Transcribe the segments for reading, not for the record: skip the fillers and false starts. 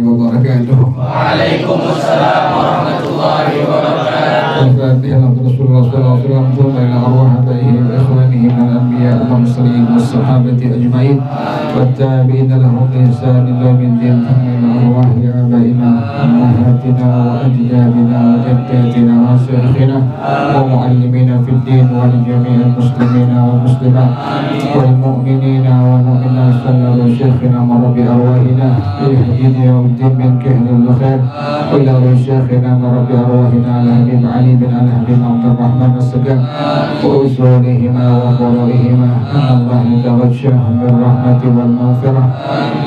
wabarakatuh. Waalaikumsalam warahmatullahi wabarakatuh. Al-Fatihah. Rasulullah sallallahu alaihi wasallam ila arwah abaihi wa ikhwanihi min al-anbiya wal mursalin was sahabati ajma'in wat tabi'ina lahum bi ihsan ila yaumiddin. Ila arwah abaina ummahatina wa ajdadina wa jaddatina wa shaykhina wa muallimina fid din wa li jami'il muslimina wa muslimat wal mu'minina wa mu'minat sallallahu shaykhina marbi arwahina ihdina yaumiddin min kihlil khair wa ila shaykhina marbi arwahina al-habib Ali bin al-habib Abdurrahman as-Sagaf wa usulihima wa quraihima Allah yataghashahum bil rahmati wal maghfirah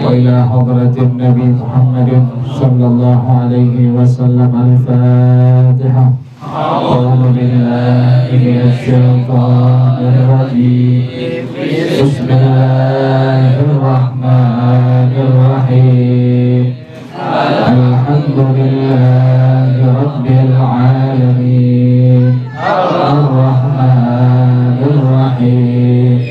wa ila hadratin Nabi Muhammadin sallallahu alaihi wasallam. Al-Fatihah. A'udzu billahi minasy syaithanir rajim. Bismillahirrahmanirrahim. Alhamdulillahi rabbil alamin. Ar-Rahmanir Rahim.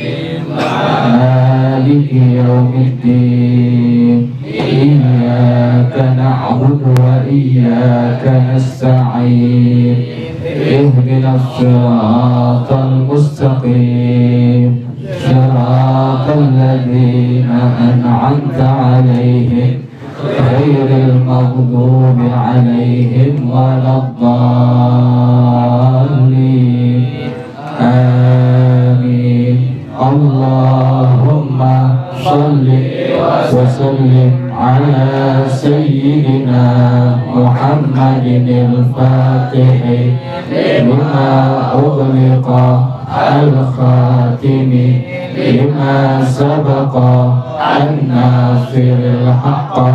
Maliki yaumiddin. Iyyaka na'budu wa iyyaka nasta'in. Ihdinas siratal mustaqim. Siratal ladzina an'amta 'alaihim ghairil maghdubi 'alaihim waladdallin. Amin. Allahumma shalli wa sallim ala sayyidina Muhammadin al-Fatih lima ughliqa al-khatimi lima sabaqa an-nasiril haqqa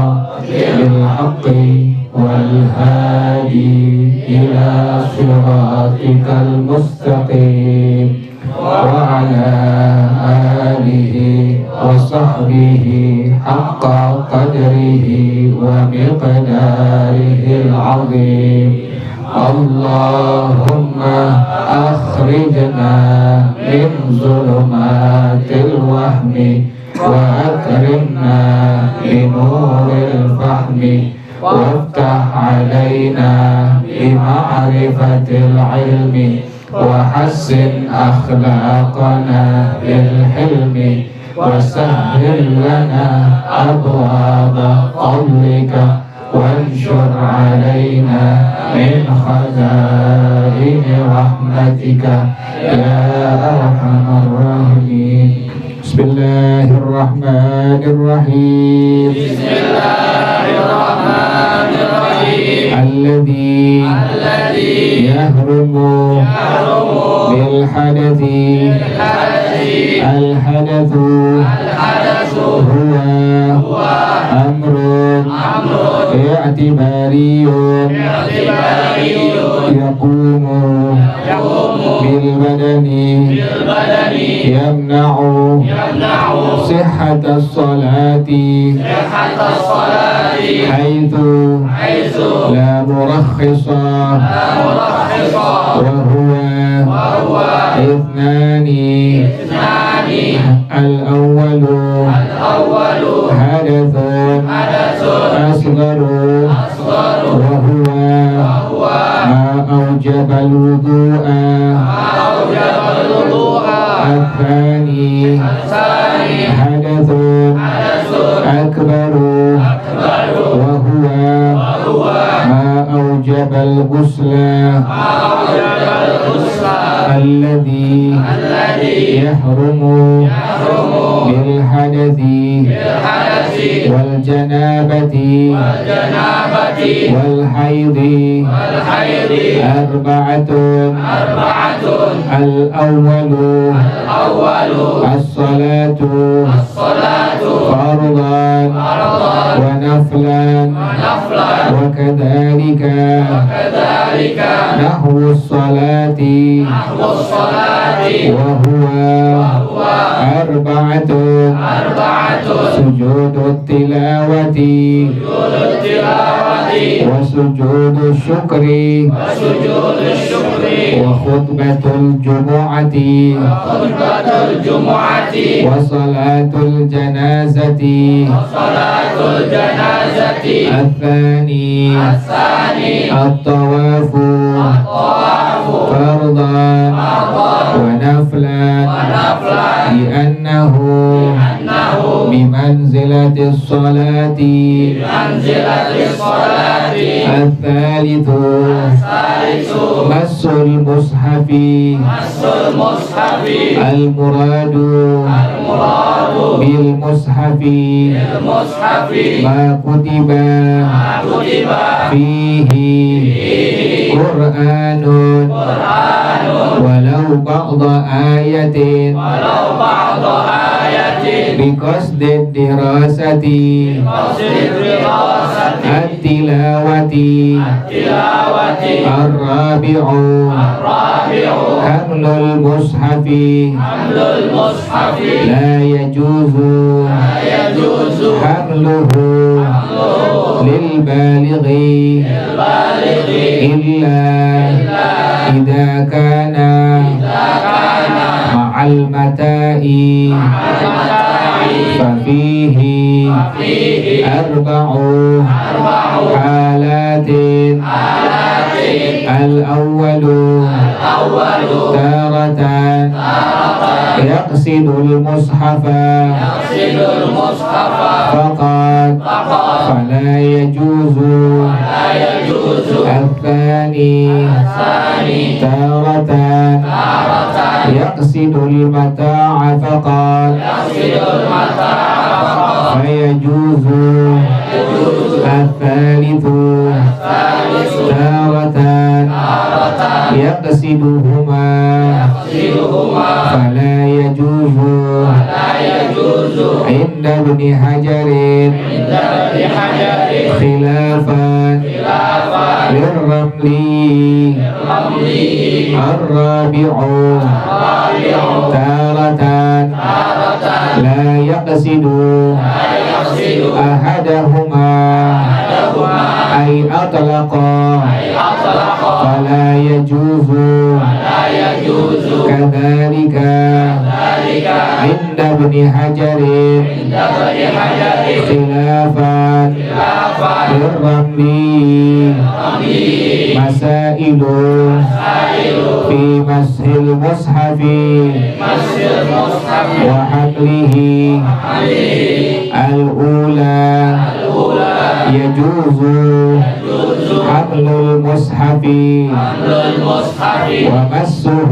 bil haqqi wal hadi ila siratikal mustaqim wa ala alihi wa sahbihi haqqa qadrihi wa miqdarihil azim. Allahumma akhrijna min zulumatil wahmi wa akrimna bi nuril fahmi waftah alaina bi ma'rifatil ilmi wa hassin akhlaqana bil hilmi wa sahhil lana abwaba fadlika wanshur alaina min khazaini rahmatika ya arhamar rahimin. Bismillahirrahmanirrahim. Bismillahirrahmanirrahim. Alladhi yahrumu bil hadathi al-hadathu huwa amrun i'tibariyun yaqumu bil badani yamna'u sihhatas salati haitsu la murakhkhisa wa huwa ithnani al-awwalu hadathun asgharu wa huwa ma awjaba al-wudu'a الثاني حدث أكبر وهو ما أوجب الغسل الذي يحرم بالحدث والجنابة والحيض أربعة الأول الصلاة فرضا ونفلا وكذلك نحو الصلاة وهو أربعة سجود التلاوة وسجود الشكر وخطبة الجمعة وصلاة الجنازة الثاني الطواف فرضا ونفلا لأنه بمنزلة الصلاة الثالث مس المصحف المراد بالمصحف ما كتب فيه قرآن ولو بعض آية بقصد الدراسة التلاوة الرابع حمل المصحف لا يجوز حمله للبالغ إلا إذا كان مع المتاع ففيه أربع حالات الأول تارة يقصد المصحف فقط فلا يجوز الثاني تارة يقصد المتاع فقط فيجوز الثالث تارة يقصدهما فلا يجوز عند ابن حجر خلافا للرملي الرابع تارة لا يقصد أحدهما أي أطلق فلا يجوز كذلك عند ابن حجر خلافا للرملي مسائل في مسح المصحف وحمله الأولى يجوز حمل المصحف ومسه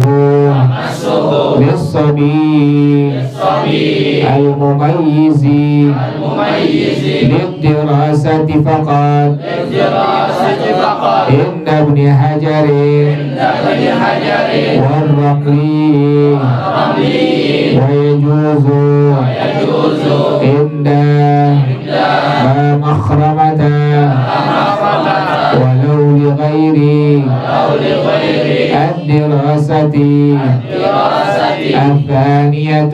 للصبي المميز للدراسة فقط إن ابن حجر والرملي ويجوز عند ما مخرمة ولو لغير الدراسة الثانية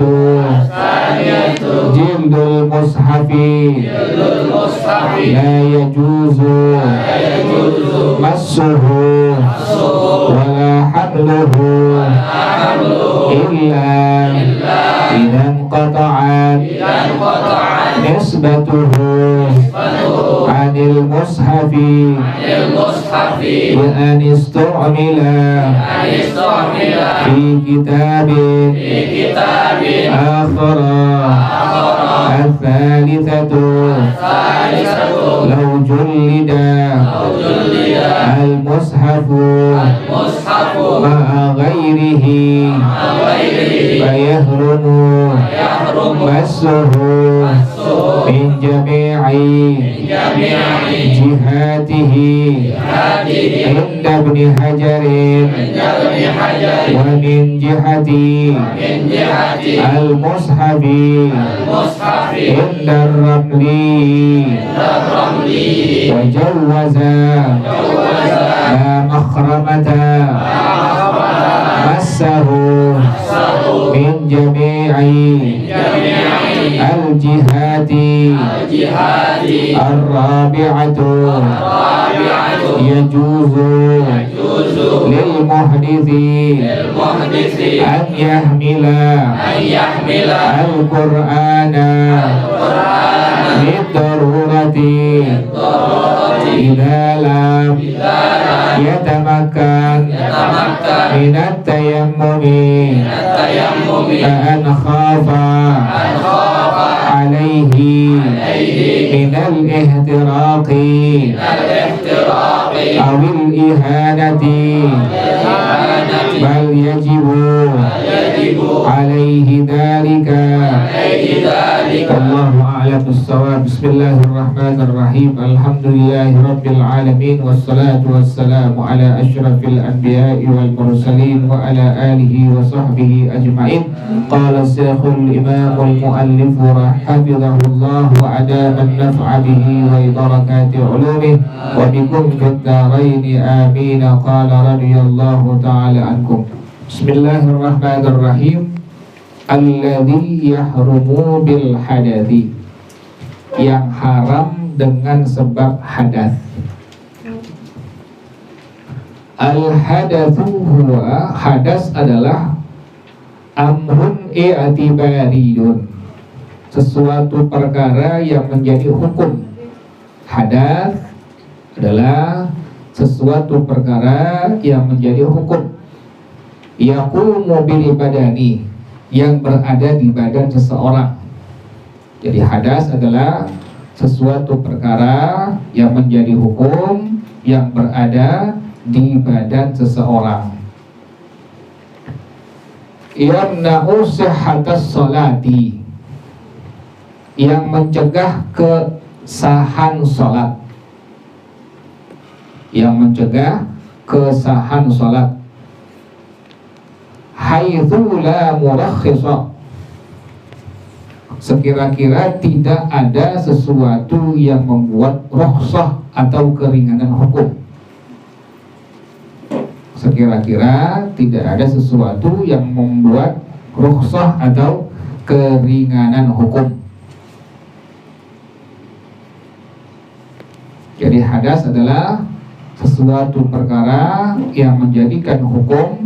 جلد المصحف لا يجوز مسه ولا حمله إلا إذا انقطعت نسبته عن المصحف وأن استعمل في كتاب آخر الثالثة لو جلد المصحف مع غيره فيهرم مسه من جميع جهاته عند ابن حجر ومن جهة المصحف عند الرملي وجوز ما مخرمة مسه من جميع الجهات الرابعة يجوز للمحدث أن يحمل القرآن للضرورة إذا لم يتمكن من التيمم كأن خاف عليه من الاحتراق أو الإهانة بل يجب عليه ذلك والله أعلم بالصواب. بسم الله الرحمن الرحيم. الحمد لله رب العالمين والصلاة والسلام على أشرف الأنبياء والمرسلين وعلى آله وصحبه أجمعين. قال الشيخ الإمام المؤلف حفظه الله وأدام النفع به وبركات علومه وبكم في الدارين آمين. قال رضي الله تعالى عنكم. بسم الله الرحمن الرحيم. Alladzi yahrumu bil hadathi, yang haram dengan sebab hadas. Al hadatsu huwa, hadas adalah amrun i'tibariyun, sesuatu perkara yang menjadi hukum. Hadas adalah sesuatu perkara yang menjadi hukum. Yaqumu bil badani, yang berada di badan seseorang. Jadi hadas adalah sesuatu perkara yang menjadi hukum yang berada di badan seseorang. Yamna'u sihhatas sholati, yang mencegah kesahan sholat, yang mencegah kesahan sholat. Haitsu la murakhisa, sekira-kira tidak ada sesuatu yang membuat rukhsah atau keringanan hukum. Sekira-kira tidak ada sesuatu yang membuat rukhsah atau keringanan hukum. Jadi hadas adalah sesuatu perkara yang menjadikan hukum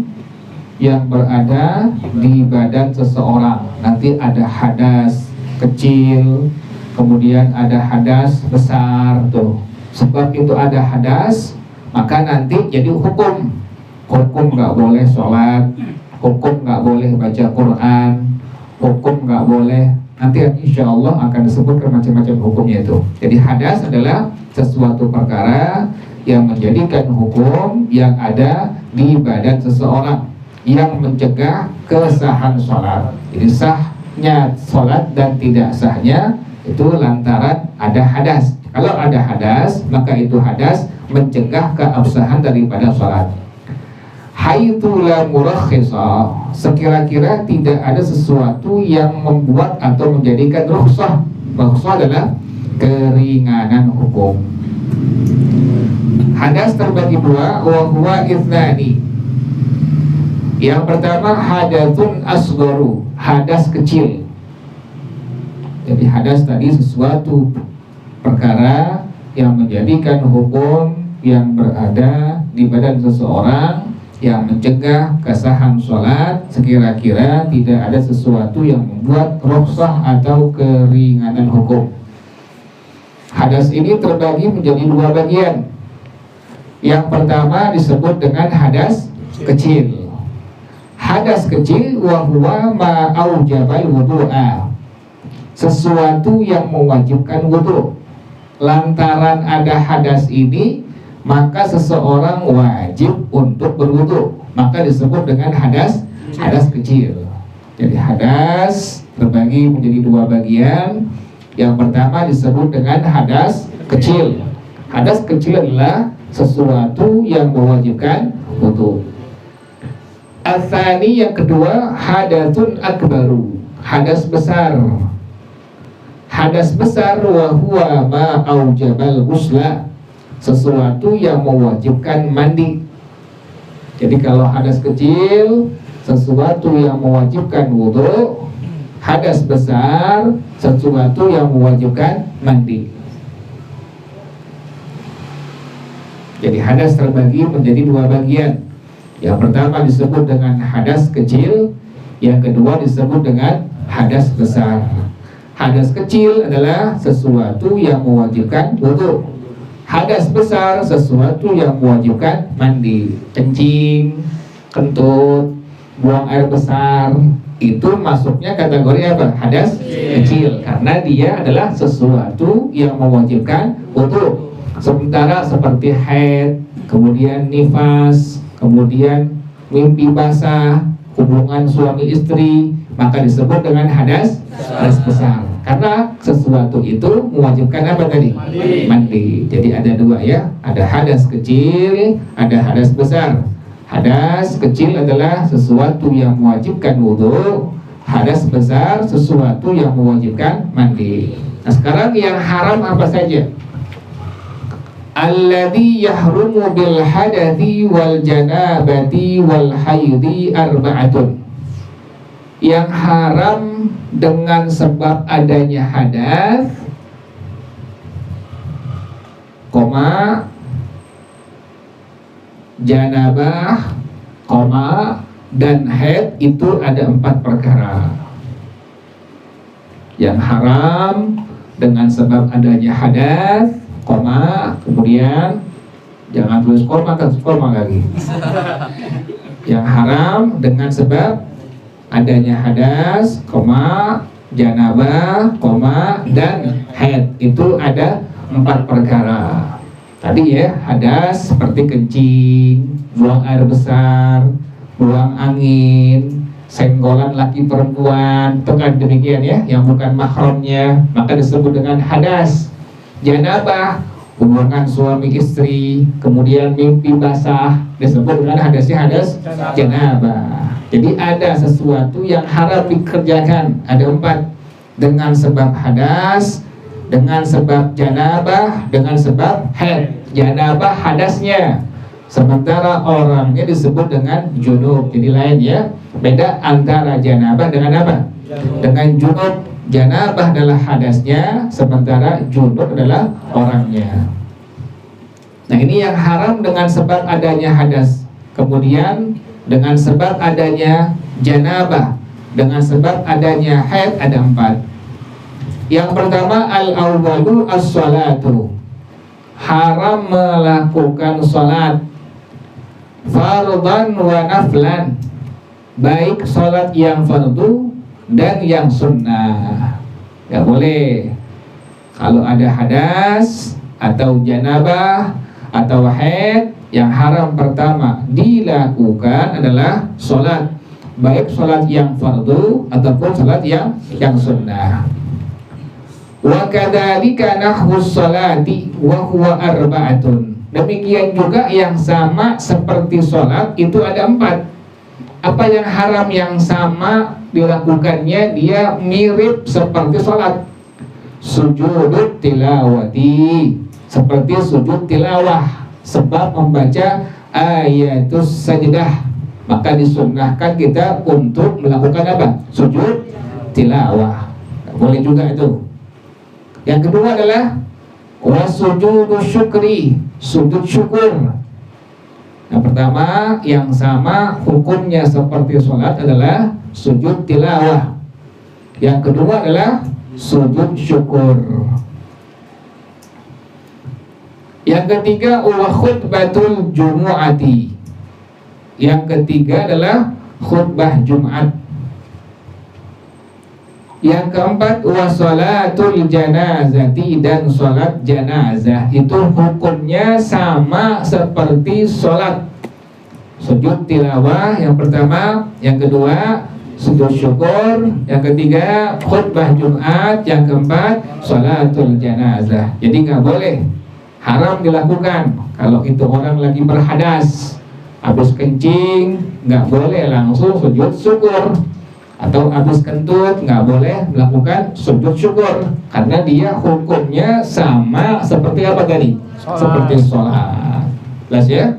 yang berada di badan seseorang. Nanti ada hadas kecil, kemudian ada hadas besar tuh. Sebab itu ada hadas, maka nanti jadi hukum. Hukum nggak boleh sholat, hukum nggak boleh baca Quran, hukum nggak boleh. Nanti insya Allah akan disebutkan macam-macam hukumnya itu. Jadi hadas adalah sesuatu perkara yang menjadikan hukum yang ada di badan seseorang, yang mencegah kesahan sholat. Jadi sahnya sholat dan tidak sahnya itu lantaran ada hadas. Kalau ada hadas, maka itu hadas mencegah keabsahan daripada sholat. Haitsu la murakhisa, sekira-kira tidak ada sesuatu yang membuat atau menjadikan rukhsah. Rukhsah adalah keringanan hukum. Hadas terbagi dua, wa huwa ithnani. Yang pertama hadatsun asgharu, hadas kecil. Jadi hadas tadi sesuatu perkara yang menjadikan hukum yang berada di badan seseorang, yang mencegah kesahan sholat, sekira-kira tidak ada sesuatu yang membuat rukhsah atau keringanan hukum. Hadas ini terbagi menjadi dua bagian. Yang pertama disebut dengan hadas kecil. Hadas kecil wa huwa ma aujabal wudu'a, sesuatu yang mewajibkan wudu. Lantaran ada hadas ini, maka seseorang wajib untuk berwudu, maka disebut dengan hadas kecil. Jadi hadas terbagi menjadi dua bagian. Yang pertama disebut dengan hadas kecil. Hadas kecil adalah sesuatu yang mewajibkan wudu. Al-thani, yang kedua, hadatsun akbaru, hadas besar. Hadas besar wa huwa ma aujabal ghusla, sesuatu yang mewajibkan mandi. Jadi kalau hadas kecil sesuatu yang mewajibkan wudu, Hadas besar sesuatu yang mewajibkan mandi. Jadi hadas terbagi menjadi dua bagian. Yang pertama disebut dengan hadas kecil, yang kedua disebut dengan hadas besar. Hadas kecil adalah sesuatu yang mewajibkan wudu. Hadas besar sesuatu yang mewajibkan mandi. Kencing, kentut, buang air besar, itu masuknya kategori apa? Hadas kecil, karena dia adalah sesuatu yang mewajibkan wudu. Sementara seperti haid, kemudian nifas, kemudian mimpi basah, hubungan suami istri, maka disebut dengan hadas besar. Karena sesuatu itu mewajibkan apa tadi? Mandi. Jadi ada dua ya, ada hadas kecil, ada hadas besar. Hadas kecil adalah sesuatu yang mewajibkan wudu. Hadas besar sesuatu yang mewajibkan mandi. Nah sekarang yang haram apa saja? Alladhi yahrumu bil hadathi wal janabati wal haidi arba'atun. Yang haram dengan sebab adanya hadas, janabah, dan haid itu ada 4 perkara. Yang haram dengan sebab adanya hadas, kemudian jangan tulis koma lagi. Yang haram dengan sebab adanya hadas, janabah, dan haid itu ada 4 perkara. Tadi ya, hadas seperti kencing, buang air besar, buang angin, senggolan laki perempuan, itu kan demikian ya, yang bukan mahramnya, maka disebut dengan hadas. Janabah, hubungan suami istri, kemudian mimpi basah, disebut dengan hadasnya hadas janabah. Jadi ada sesuatu yang haram dikerjakan, ada 4, dengan sebab hadas, dengan sebab janabah, dengan sebab haid. Janabah hadasnya, sementara orangnya disebut dengan junub. Jadi lain ya, beda antara janabah dengan apa? Dengan junub. Janabah adalah hadasnya, sementara junub adalah orangnya. Nah ini yang haram dengan sebab adanya hadas. Kemudian dengan sebab adanya janabah, dengan sebab adanya haid ada 4. Yang pertama al-awwalu as-salatu. Haram melakukan salat fardhan wa naflan, baik salat yang fardu dan yang sunnah. Gak boleh. Kalau ada hadas atau janabah atau haid, yang haram pertama dilakukan adalah sholat, baik sholat yang fardu ataupun sholat yang sunnah. Wa kadzalika nahwus sholati wa huwa arba'atun. Demikian juga yang sama seperti sholat itu ada 4. Apa yang haram yang sama dilakukannya, dia mirip seperti sholat. Sujud tilawati, seperti sujud tilawah, sebab membaca ayatus sajdah, maka disunnahkan kita untuk melakukan apa? Sujud tilawah. Boleh juga itu. Yang kedua adalah wasujudu syukri, sujud syukur. Yang pertama yang sama hukumnya seperti sholat adalah sujud tilawah. Yang kedua adalah sujud syukur. Yang ketiga wa khutbatul jumu'ati. Yang ketiga adalah khutbah Jumat. Yang keempat wa sholatul janazati, dan sholat janazah itu hukumnya sama seperti sholat. Sujud tilawah yang pertama, yang kedua sujud syukur, yang ketiga khutbah Jumat, yang keempat sholatul janazah. Jadi nggak boleh, haram dilakukan. Kalau itu orang lagi berhadas, habis kencing, nggak boleh langsung sujud syukur. Atau habis kentut, nggak boleh melakukan sujud syukur, karena dia hukumnya sama seperti apa tadi? Seperti sholat. Jelas ya?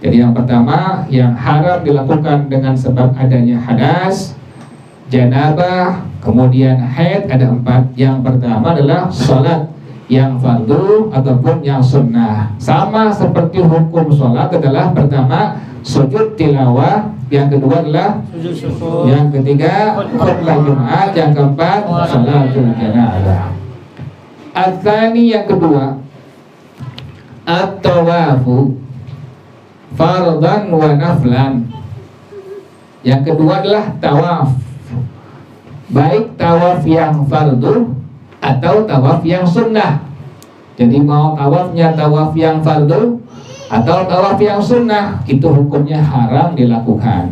Jadi yang pertama yang haram dilakukan dengan sebab adanya hadas, janabah, Kemudian haid ada 4. Yang pertama adalah sholat yang fardu ataupun yang sunnah. Sama seperti hukum sholat adalah pertama sujud tilawah, yang kedua adalah Sujud syukur. yang ketiga khutbah Jumat, yang keempat sholatul janazah. Atsani yang kedua at-tawafu fardan wa naflan. Yang kedua adalah tawaf, baik tawaf yang fardu atau tawaf yang sunnah. Jadi mau tawafnya tawaf yang fardu atau tawaf yang sunnah, itu hukumnya haram dilakukan.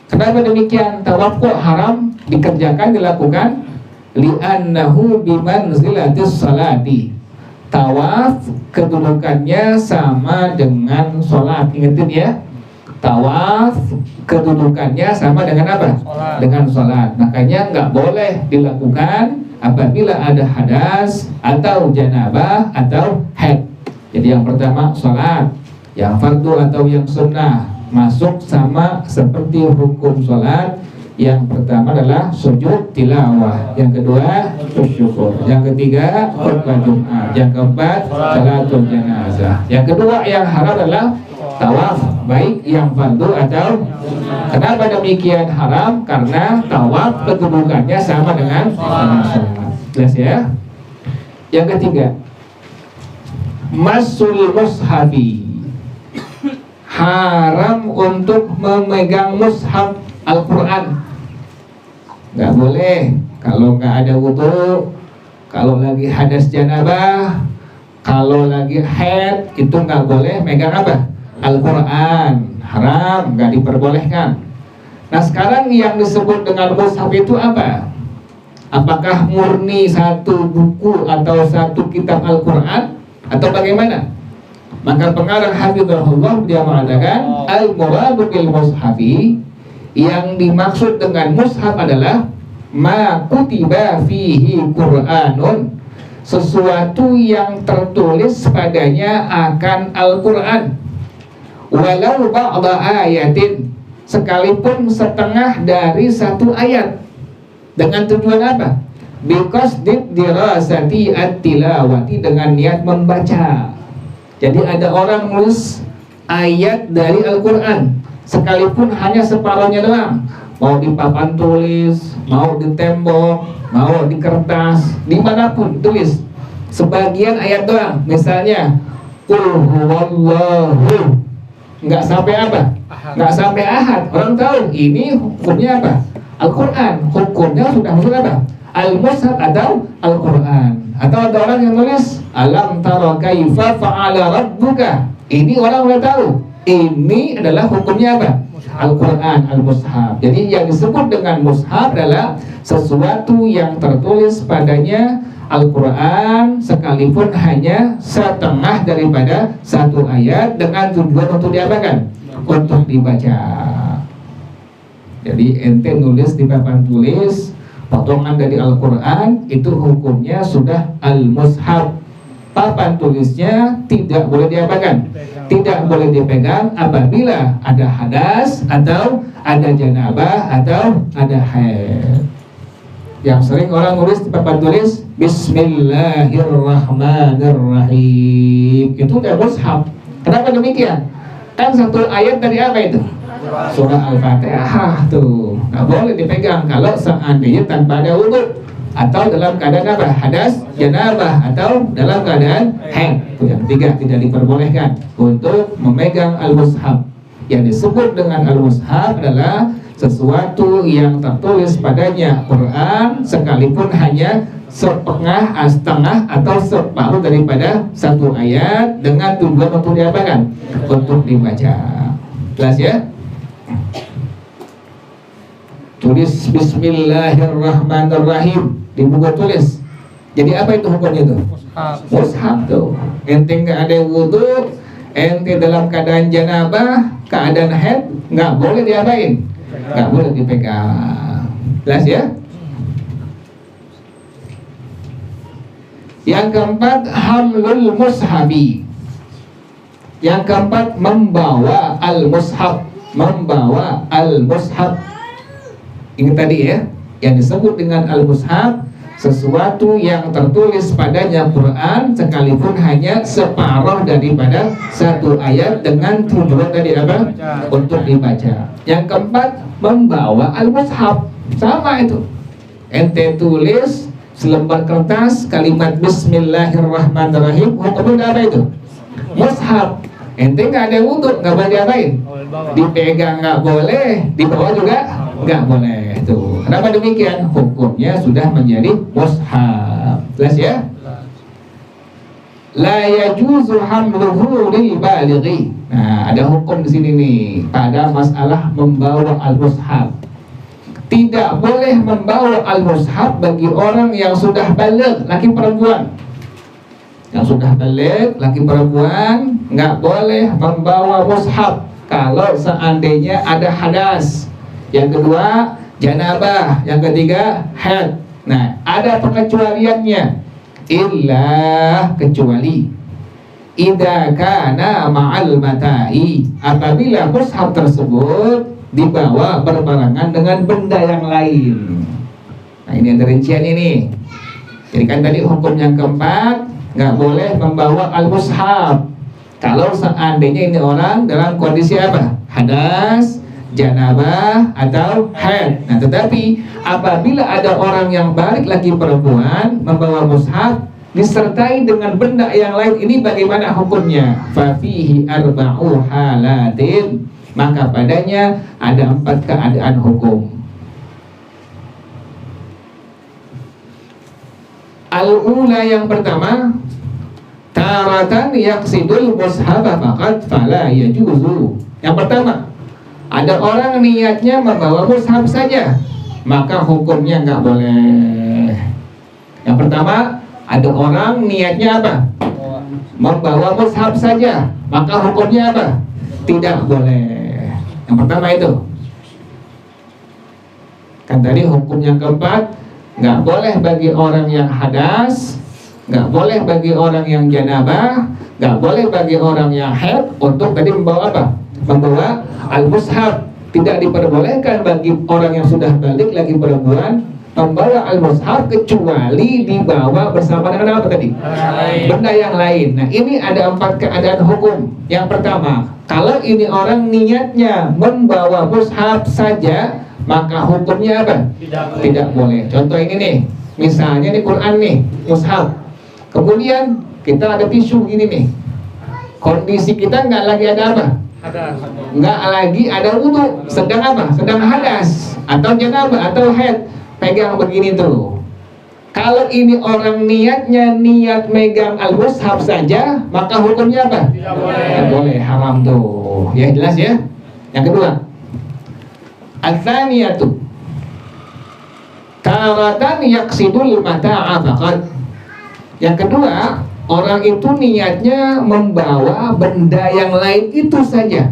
Kenapa demikian? Tawaf kok haram dikerjakan, dilakukan? Li'annahu bimanzilatis salati. Tawaf kedudukannya sama dengan sholat. Ingetin ya, tawaf kedudukannya sama dengan apa? Sholat. Dengan sholat. Makanya nggak boleh dilakukan apabila ada hadas atau janabah atau haid. Jadi yang pertama sholat, yang fardu atau yang sunnah masuk sama seperti hukum sholat. Yang pertama adalah sujud tilawah, yang kedua syukur, yang ketiga khutbah Jumat, yang keempat sholatul janazah. Yang kedua yang haram adalah tawaf, baik yang fardu atau. Kenapa demikian haram? Karena tawaf kedudukannya sama dengan sholat. Jelas ya? Yang ketiga, masul mushafi, haram untuk memegang mushaf Al-Quran. Nggak boleh kalau nggak ada wudhu, kalau lagi hadas janabah, kalau lagi haid, itu nggak boleh megang apa? Al-Quran. Haram, nggak diperbolehkan. Nah sekarang yang disebut dengan mushaf itu apa? Apakah murni satu buku atau satu kitab Al-Quran atau bagaimana? Maka pengarang hafizahullah dia mengatakan al-muradu bil mushafi, yang dimaksud dengan mushaf adalah ma kutiba fihi Qur'anun, sesuatu yang tertulis padanya akan Al-Quran, walau ba'da ayatin, sekalipun setengah dari satu ayat. Dengan tujuan apa? Biqasdid dirasati at-tilawati, dengan niat membaca. Jadi ada orang nulis ayat dari Al-Quran, sekalipun hanya separuhnya doang, mau di papan tulis, mau di tembok, mau di kertas, dimanapun tulis sebagian ayat doang. Misalnya qul huwallahu, nggak sampai apa? Nggak sampai ahad. Orang tahu ini hukumnya apa? Al-Quran. Hukumnya sudah masuk apa? Al-Mushaf atau Al-Quran. Atau ada orang yang nulis alam tara kaifa fa'ala rabbuka. Ini orang udah tahu. Ini adalah hukumnya apa? Al-Quran, Al-Mushaf. Jadi yang disebut dengan mushaf adalah sesuatu yang tertulis padanya Al-Quran, sekalipun hanya setengah daripada satu ayat, dengan tujuan untuk diapakan? Untuk dibaca. Jadi ente nulis di papan tulis potongan dari Al-Quran, itu hukumnya sudah Al-Mushaf. Papan tulisnya tidak boleh diapakan? Tidak boleh dipegang apabila ada hadas atau ada janabah atau ada haid. Yang sering orang nulis di papan tulis Bismillahirrahmanirrahim, itu udah mushaf. Kenapa demikian? Kan satu ayat dari apa itu? Surah Al-Fatihah tuh. Nggak boleh dipegang kalau seandainya tanpa ada wudhu, atau dalam keadaan apa? Hadas, janabah, atau dalam keadaan haid. Itu yang ketiga, tidak diperbolehkan untuk memegang al-mushaf. Yang disebut dengan al-mushaf adalah sesuatu yang tertulis padanya Quran, sekalipun hanya setengah atau separuh daripada satu ayat, dengan tujuan untuk diapakan? Untuk dibaca. Jelas ya? Tulis Bismillahirrahmanirrahim di buku tulis. Jadi apa itu hukumnya itu? Mushaf tuh. Ente nggak ada wudhu, ente dalam keadaan janabah, keadaan haid, nggak boleh diapain? Nggak boleh dipegang. Jelas ya? Yang keempat, hamlul mushafi. Yang keempat, membawa al-mushaf. Membawa al-mushaf. Ini tadi ya, Yang disebut dengan al-mushaf sesuatu yang tertulis padanya Quran sekalipun hanya separuh daripada satu ayat dengan tujuan tadi apa? Untuk dibaca. Yang keempat, membawa al-mushaf. Sama itu. Ente tulis selembar kertas kalimat Bismillahirrahmanirrahim, hukumnya apa itu? Mushaf. Ente nggak ada wudhu, nggak boleh diapain? Dipegang nggak boleh, dibawa juga nggak boleh. Tuh. Kenapa demikian? Hukumnya sudah menjadi mushaf. Jelas ya? La yajuzu hamluhu lil balighi. Nah, ada hukum di sini nih pada masalah membawa al-mushaf. Tidak boleh membawa al-mushaf bagi orang yang sudah baligh, laki perempuan. Yang sudah baligh, laki perempuan, nggak boleh membawa mushaf kalau seandainya ada hadas. Yang kedua, janabah. Yang ketiga, haid. Nah, ada pengecualiannya. Illa, kecuali idza kana ma'al mata'i, apabila mushaf tersebut dibawa berbarengan dengan benda yang lain. Nah, ini ada rincian ini. Jadi kan tadi hukum yang keempat, nggak boleh membawa al-mushaf kalau seandainya ini orang dalam kondisi apa? Hadas, janabah, atau haid. Nah, tetapi apabila ada orang yang balik lagi perempuan membawa mushaf disertai dengan benda yang lain, ini bagaimana hukumnya? Fafihi arba'u halatin, maka padanya ada 4 keadaan hukum. Al-ula, yang pertama, taratan yaqsidul mushafa faqat fala yajuzu. Yang pertama, ada orang niatnya membawa mushaf saja, maka hukumnya nggak boleh. Yang pertama, ada orang niatnya apa? Membawa mushaf saja, maka hukumnya apa? Tidak boleh. Yang pertama itu. Kan tadi hukum yang keempat, nggak boleh bagi orang yang hadas, nggak boleh bagi orang yang janabah, nggak boleh bagi orang yang haid untuk tadi membawa apa? Membawa al-mushaf. Tidak diperbolehkan bagi orang yang sudah balik lagi perempuan membawa al-mushaf kecuali dibawa bersama dengan apa tadi? Benda yang lain. Nah, ini ada 4 keadaan hukum. Yang pertama, kalau ini orang niatnya membawa mushaf saja, maka hukumnya apa? Tidak boleh. Contoh ini nih, misalnya di Quran nih, mushaf. Kemudian kita ada tisu gini nih. Kondisi kita nggak lagi ada apa? Nggak lagi ada wudhu, sedang apa? Sedang hadas atau janabah atau haid. Pegang begini tuh. Kalau ini orang niatnya niat megang al-mushaf saja, maka hukumnya apa? Tidak boleh, haram tuh. Ya jelas ya. Yang kedua, ats-tsaniyatu taratan yaqsidul mata'a faqat. Yang kedua, orang itu niatnya membawa benda yang lain itu saja.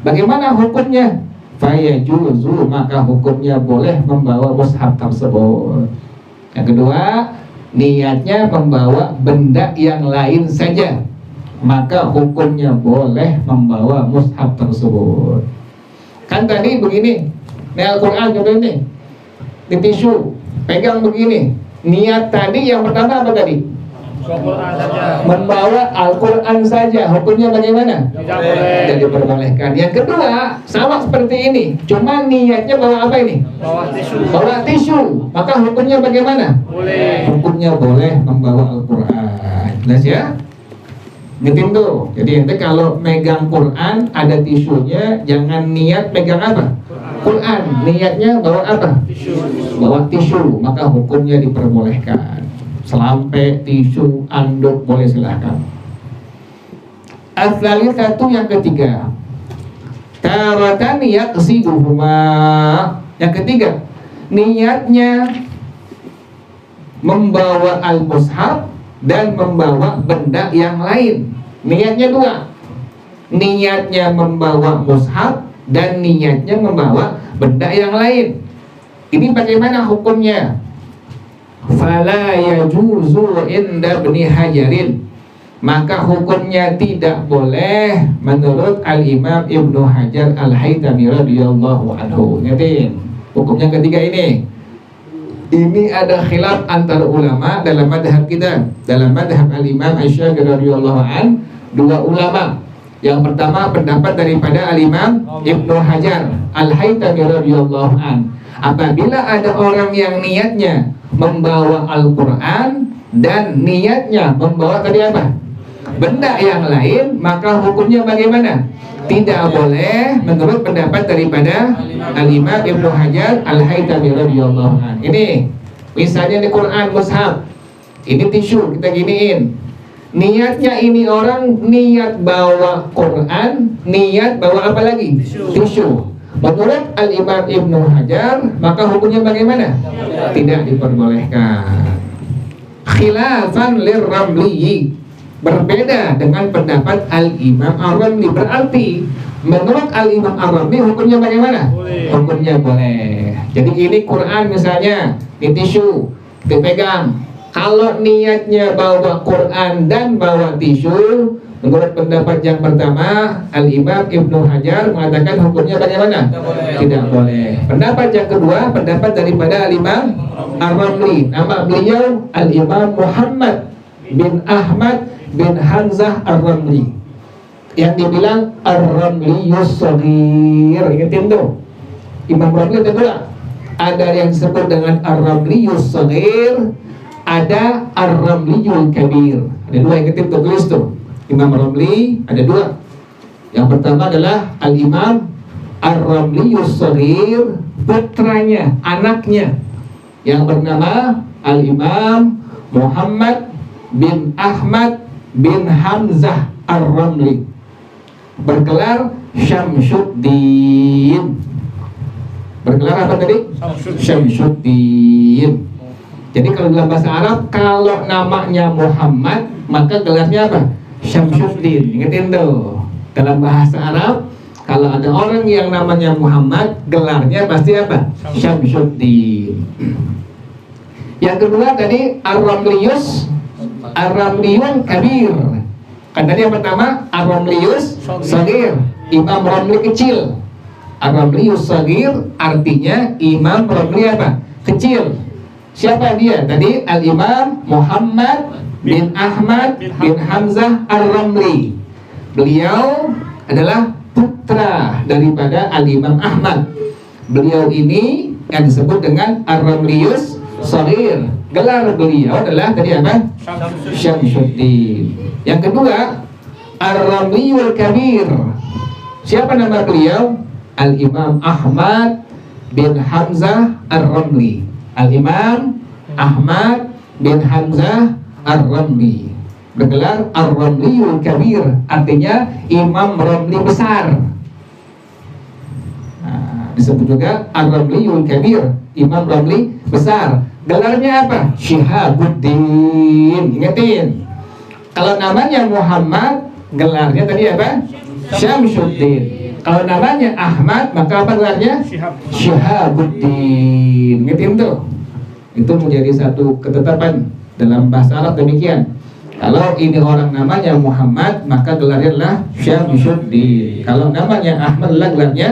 Bagaimana hukumnya? Fayajuzu, maka hukumnya boleh membawa mushaf tersebut. Yang kedua, niatnya membawa benda yang lain saja, maka hukumnya boleh membawa mushaf tersebut. Kan tadi begini, ini Al-Quran contoh ini, di tisu, pegang begini. Niat tadi yang pertama apa tadi? Membawa Al-Quran saja, hukumnya bagaimana? Tidak diperbolehkan. Yang kedua, sama seperti ini, cuma niatnya bawa apa ini? Bawa tisu, maka hukumnya bagaimana? Boleh. Hukumnya boleh membawa Al-Quran. Jelas ya? Ngertiin tuh. Jadi ente kalau megang Quran ada tisunya, jangan niat pegang apa? Quran. Niatnya bawa apa? Bawa tisu, maka hukumnya diperbolehkan. Selampe, tisu, anduk boleh silahkan. Ats-tsalitsatu, yang ketiga, taratan yaqsiduhuma. Yang ketiga, niatnya membawa al-mushaf dan membawa benda yang lain. Niatnya dua. Niatnya membawa mushaf dan niatnya membawa benda yang lain. Ini bagaimana hukumnya? Fala yajuzu inda Ibnu Hajarin, maka hukumnya tidak boleh menurut Al-Imam Ibnu Hajar Al-Haytami radhiyallahu anhu. Ngertiin? Hukumnya ketiga ini, Ini ada khilaf antara ulama dalam madhab kita. Dalam madhab al-Imam Asy-Syafi'i radhiyallahu an, dua ulama. Yang pertama pendapat daripada al-Imam Ibnu Hajar Al-Haytami radhiyallahu an. Apabila ada orang yang niatnya membawa Al-Quran dan niatnya membawa tadi apa? Benda yang lain, maka hukumnya bagaimana? Tidak boleh menurut pendapat daripada Al-Imam Ibnu Hajar Al-Haytami radhiyallahu anhu. Ini misalnya di Quran mushaf, ini tisu kita giniin. Niatnya ini orang niat bawa Quran, niat bawa apa lagi? Tisu. Menurut Al-Imam Ibnu Hajar, maka hukumnya bagaimana? Tidak diperbolehkan. Khilafan lirramli, berbeda dengan pendapat Al-Imam Ar-Ramli. Berarti menurut Al-Imam Ar-Ramli hukumnya bagaimana? Hukumnya boleh. Jadi ini Quran misalnya, di tisu dipegang. Kalau niatnya bawa Quran dan bawa tisu, menurut pendapat yang pertama Al-Imam Ibnu Hajar mengatakan hukumnya bagaimana? Tidak boleh. Pendapat yang kedua, pendapat daripada Al-Imam Ar-Ramli. Nama beliau Al-Imam Muhammad bin Ahmad bin Hamzah Ar-Ramli, yang dibilang Ar-Ramliyus Shaghir. Ingatin tuh, Imam Ramli itu dua. Ada yang disebut dengan Ar-Ramliyus Shaghir, ada Ar-Ramliyul Kabir. Ada dua, ingatin tuh, tulis tuh. Imam Ramli ada dua. Yang pertama adalah Al-Imam Ar-Ramliyus Shaghir, putranya, anaknya, yang bernama Al-Imam Muhammad bin Ahmad bin Hamzah Ar-Ramli, bergelar Syamsuddin. Bergelar apa tadi? Syamsuddin. Jadi kalau dalam bahasa Arab, kalau namanya Muhammad, maka gelarnya apa? Syamsuddin. Ingetin tuh, dalam bahasa Arab kalau ada orang yang namanya Muhammad, gelarnya pasti apa? Syamsuddin. Yang kedua tadi Ar-Ramliyun Kabir. Kan tadi yang pertama Ar-Ramliyus Shaghir, Imam Ramli kecil. Ar-Ramliyus Shaghir artinya Imam Ramli apa? Kecil. Siapa dia? Tadi Al-Imam Muhammad bin Ahmad bin Hamzah Ar-Ramli. Beliau adalah putra daripada Al-Imam Ahmad. Beliau ini yang disebut dengan Ar-Ramliyus Shaghir. Gelar beliau adalah tadi apa? Syamsuddin. Yang kedua Ar-Ramliyul Kabir. Siapa nama beliau? Al-Imam Ahmad bin Hamzah Ar-Ramli. Al-Imam Ahmad bin Hamzah Ar-Ramli, bergelar Ar-Ramliyul Kabir, artinya Imam Ramli besar. Disebut juga Ar-Ramliyul Kabir, Imam Ramli besar. Gelarnya apa? Syihabuddin. Ingatin, kalau namanya Muhammad, gelarnya tadi apa? Syamsuddin. Kalau namanya Ahmad, maka apa gelarnya? Syihabuddin. Ingatin tuh, itu menjadi satu ketetapan dalam bahasa Arab demikian. Kalau ini orang namanya Muhammad, maka gelarnya adalah Syamsuddin. Kalau namanya Ahmad, adalah gelarnya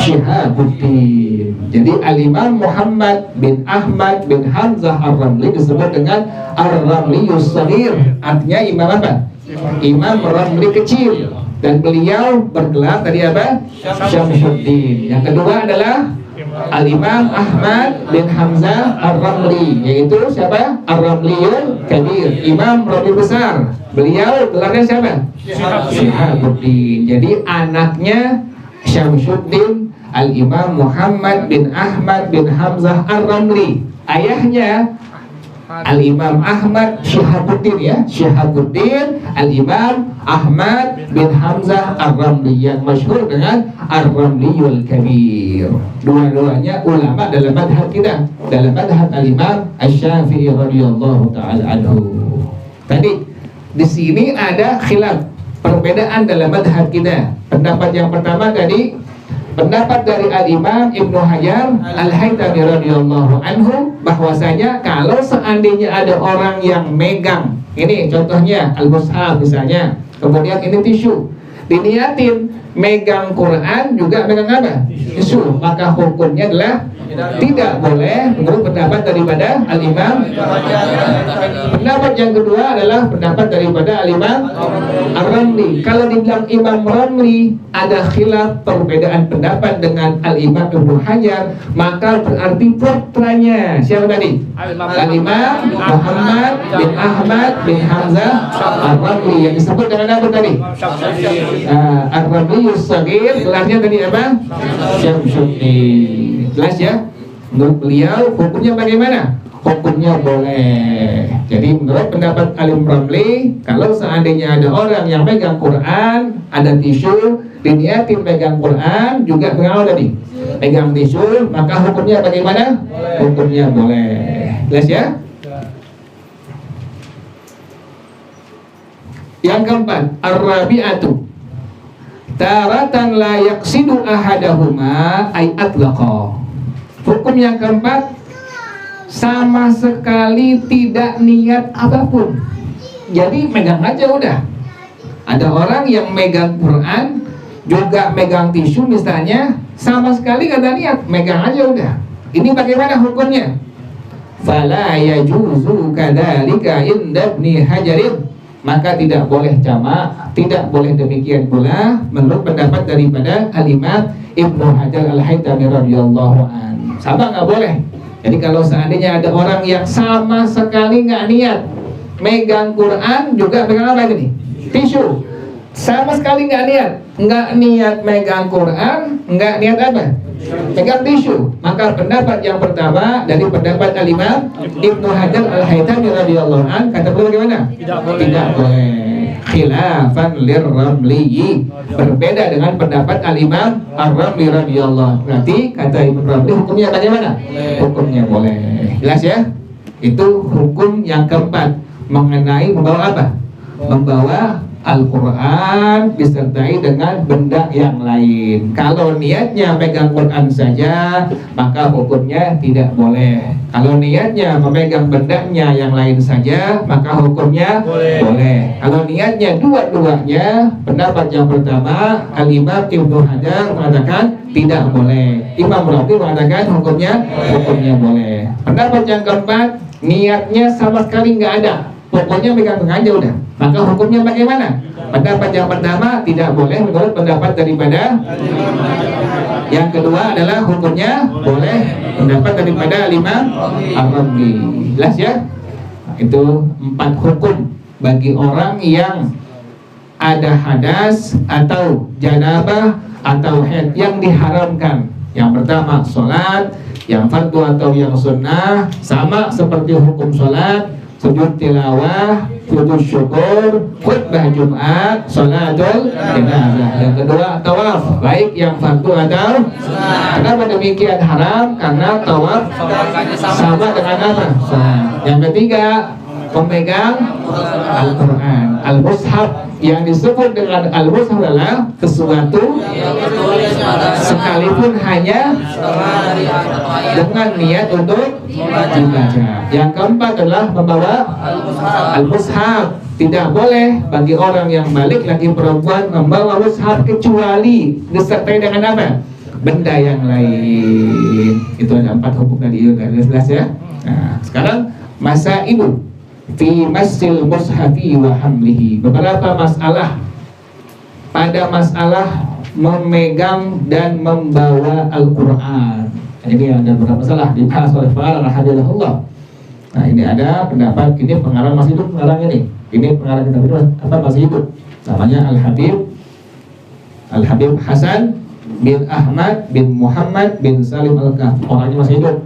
Syihabuddin. Jadi Al-Imam Muhammad bin Ahmad bin Hamzah Ar-Ramli disebut dengan Ar-Ramliyus Shaghir, artinya imam apa? Imam Ramli kecil. Dan beliau bergelar tadi apa? Syamsuddin. Yang kedua adalah Al-Imam Ahmad bin Hamzah Ar-Ramli, yaitu siapa? Ar-Ramliyul Kabir, Imam Ramli besar. Beliau gelarnya siapa? Syihabuddin. Jadi anaknya Syamsuddin Al-Imam Muhammad bin Ahmad bin Hamzah Ar-Ramli. Ayahnya Al-Imam Ahmad Syihabuddin, ya, Syihabuddin Al-Imam Ahmad bin Hamzah Ar-Ramli, yang masyhur dengan Ar-Ramliyul Kabir. Dua-duanya ulama dalam madhab kita, dalam madhab Al-Imam Asy-Syafi'i radhiyallahu ta'ala anhu. Tadi di sini ada khilaf, perbedaan dalam madhab kita. Pendapat yang pertama tadi, pendapat dari Al-Imam Ibnu Hajar Al-Haytami radhiyallahu anhu, bahwasanya kalau seandainya ada orang yang megang, ini contohnya al-mushaf misalnya, kemudian ini tisu, diniatin megang Quran juga megang apa? Tisu, maka hukumnya adalah Tidak boleh menurut pendapat daripada Al-Imam. Pendapat yang kedua adalah pendapat daripada Al-Imam Ar-Ramli. Kalau dibilang Imam Ramli ada khilaf perbedaan pendapat dengan Al-Imam Ibnu Hajar, maka berarti putranya siapa tadi? Al-Imam Muhammad bin Ahmad bin Hamzah Ar-Ramli yang disebut dengan apa tadi? Ar-Ramli As-Shaghir, gelarnya tadi apa? Syamsuddin. Jelas ya? Menurut beliau hukumnya bagaimana? Hukumnya boleh. Jadi menurut pendapat Alim Ramli, kalau seandainya ada orang yang pegang Quran, ada tisu, diniatin pegang Quran, juga pengawal tadi pegang tisu, maka hukumnya bagaimana? Hukumnya boleh. Jelas ya? Yang keempat, ar-rabi'atu taratan la yaqsidu ahadahuma ay atlaqa. Hukum yang keempat, sama sekali tidak niat apapun. Jadi megang aja udah. Ada orang yang megang Quran, juga megang tisu misalnya, sama sekali gak ada niat, megang aja udah. Ini bagaimana hukumnya? Fala yajuzu kadzalika inda Ibnu Hajarin. Maka tidak boleh jamak, tidak boleh demikian pula menurut pendapat daripada Al-Imam Ibnu Hajar Al-Haytami radhiyallahu an. Sama nggak boleh. Jadi kalau seandainya ada orang yang sama sekali nggak niat megang Quran, juga megang apa lagi nih? Tisu. Sama sekali nggak niat megang Quran, nggak niat apa? Megang tisu. Maka pendapat yang pertama dari pendapat Al-Imam Ibnu Hajar Al-Haytami radhiyallahu an, kata beliau bagaimana? Tidak boleh. Khilafan lirramli, berbeda dengan pendapat Al-Imam Ar-Ramli radhiyallahu. Berarti kata Imam Ramli hukumnya bagaimana? Hukumnya boleh. Jelas ya? Itu hukum yang keempat mengenai membawa apa? Membawa Al-Quran disertai dengan benda yang lain. Kalau niatnya pegang Quran saja, maka hukumnya tidak boleh. Kalau niatnya memegang bendanya yang lain saja, maka hukumnya boleh. Kalau niatnya dua-duanya, pendapat yang pertama Al-Imam Ibnu Hajar mengatakan tidak boleh. Imam Rafi mengatakan hukumnya boleh. Pendapat yang keempat, niatnya sama sekali nggak ada, pokoknya pegang aja udah, maka hukumnya bagaimana? Pendapat yang pertama tidak boleh menurut pendapat daripada. Yang kedua adalah hukumnya boleh, pendapat daripada Al-Imam Ar-Ramli. Jelas ya? Itu 4 hukum bagi orang yang ada hadas atau janabah atau haid yang diharamkan. Yang pertama sholat, yang fardu atau yang sunnah, sama seperti hukum sholat, sujud tilawah, sujud syukur, khutbah Jumat, sholatul jenazah. Yang kedua tawaf, baik yang fardu atau sunnah. Kenapa demikian haram? Karena tawaf sama dengan apa? Yang ketiga, pemegang Al-Quran, Al-Mushaf. Yang disebut dengan Al-Mushaf adalah sesuatu sekalipun hanya dengan niat untuk dibaca. Yang keempat adalah membawa Al-Mushaf. Tidak boleh bagi orang yang balik lagi perempuan membawa mushaf kecuali disertai dengan apa? Benda yang lain. Itu ada 4 hukum tadi, jelas ya. Nah, sekarang masa ibu fi masil mushafi wa hamlihi. Beberapa masalah pada masalah memegang dan membawa Al-Quran. Ini ada beberapa masalah dibahas oleh para rahimahullah. Nah, ini ada pendapat, ini pengarang masih hidup, pengarang ini pengarang kita berdua apa masih hidup, namanya Al-Habib Hasan bin Ahmad bin Muhammad bin Salim Al-Kahf. Orangnya masih hidup.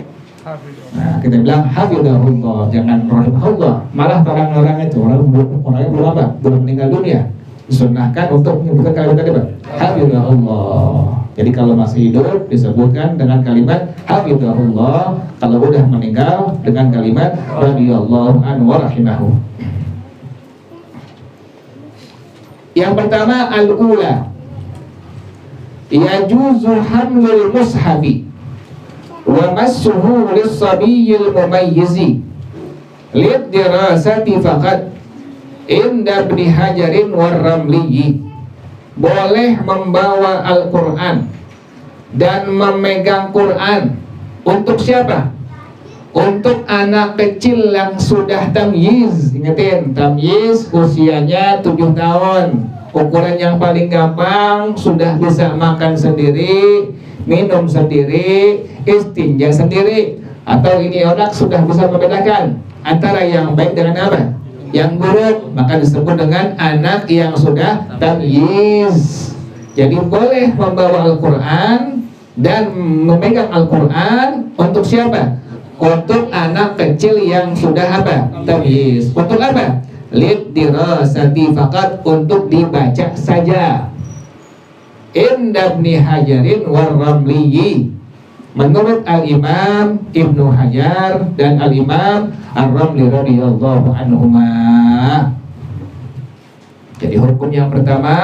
Nah, kita bilang hafizahullah, jangan rahimahullah. Malah orang-orang itu orangnya belum apa? Belum meninggal dunia. Disunnahkan untuk menyebutkan kalimat tadi, Pak. Hafizahullah. Jadi kalau masih hidup disebutkan dengan kalimat hafizahullah, kalau udah meninggal dengan kalimat radhiyallahu anhu wa rahimahu. Yang pertama al-ula, yajuzu hamlul mushafi wa massuhu lis-sabiyyil mumayyizi lid-dirasati faqat inda Ibnu Hajarin war-Ramli. Boleh membawa Al-Quran dan memegang Quran Untuk siapa? Untuk anak kecil yang sudah tamyiz. Ingetin, tamyiz usianya 7 tahun. Ukuran yang paling gampang, sudah bisa makan sendiri, minum sendiri, istinja sendiri. Atau ini anak sudah bisa membedakan antara yang baik dengan apa? Yang buruk, maka disebut dengan anak yang sudah tamyiz. Jadi boleh membawa Al-Quran dan memegang Al-Quran untuk siapa? Untuk anak kecil yang sudah apa? Tamyiz. Untuk apa? Lidirasati faqat, untuk dibaca saja. Inda Ibni Hajarin war-Ramliyi, menurut Al-Imam Ibnu Hajar dan Al-Imam Ar-Ramli radhiyallahu anhuma. Jadi hukum yang pertama,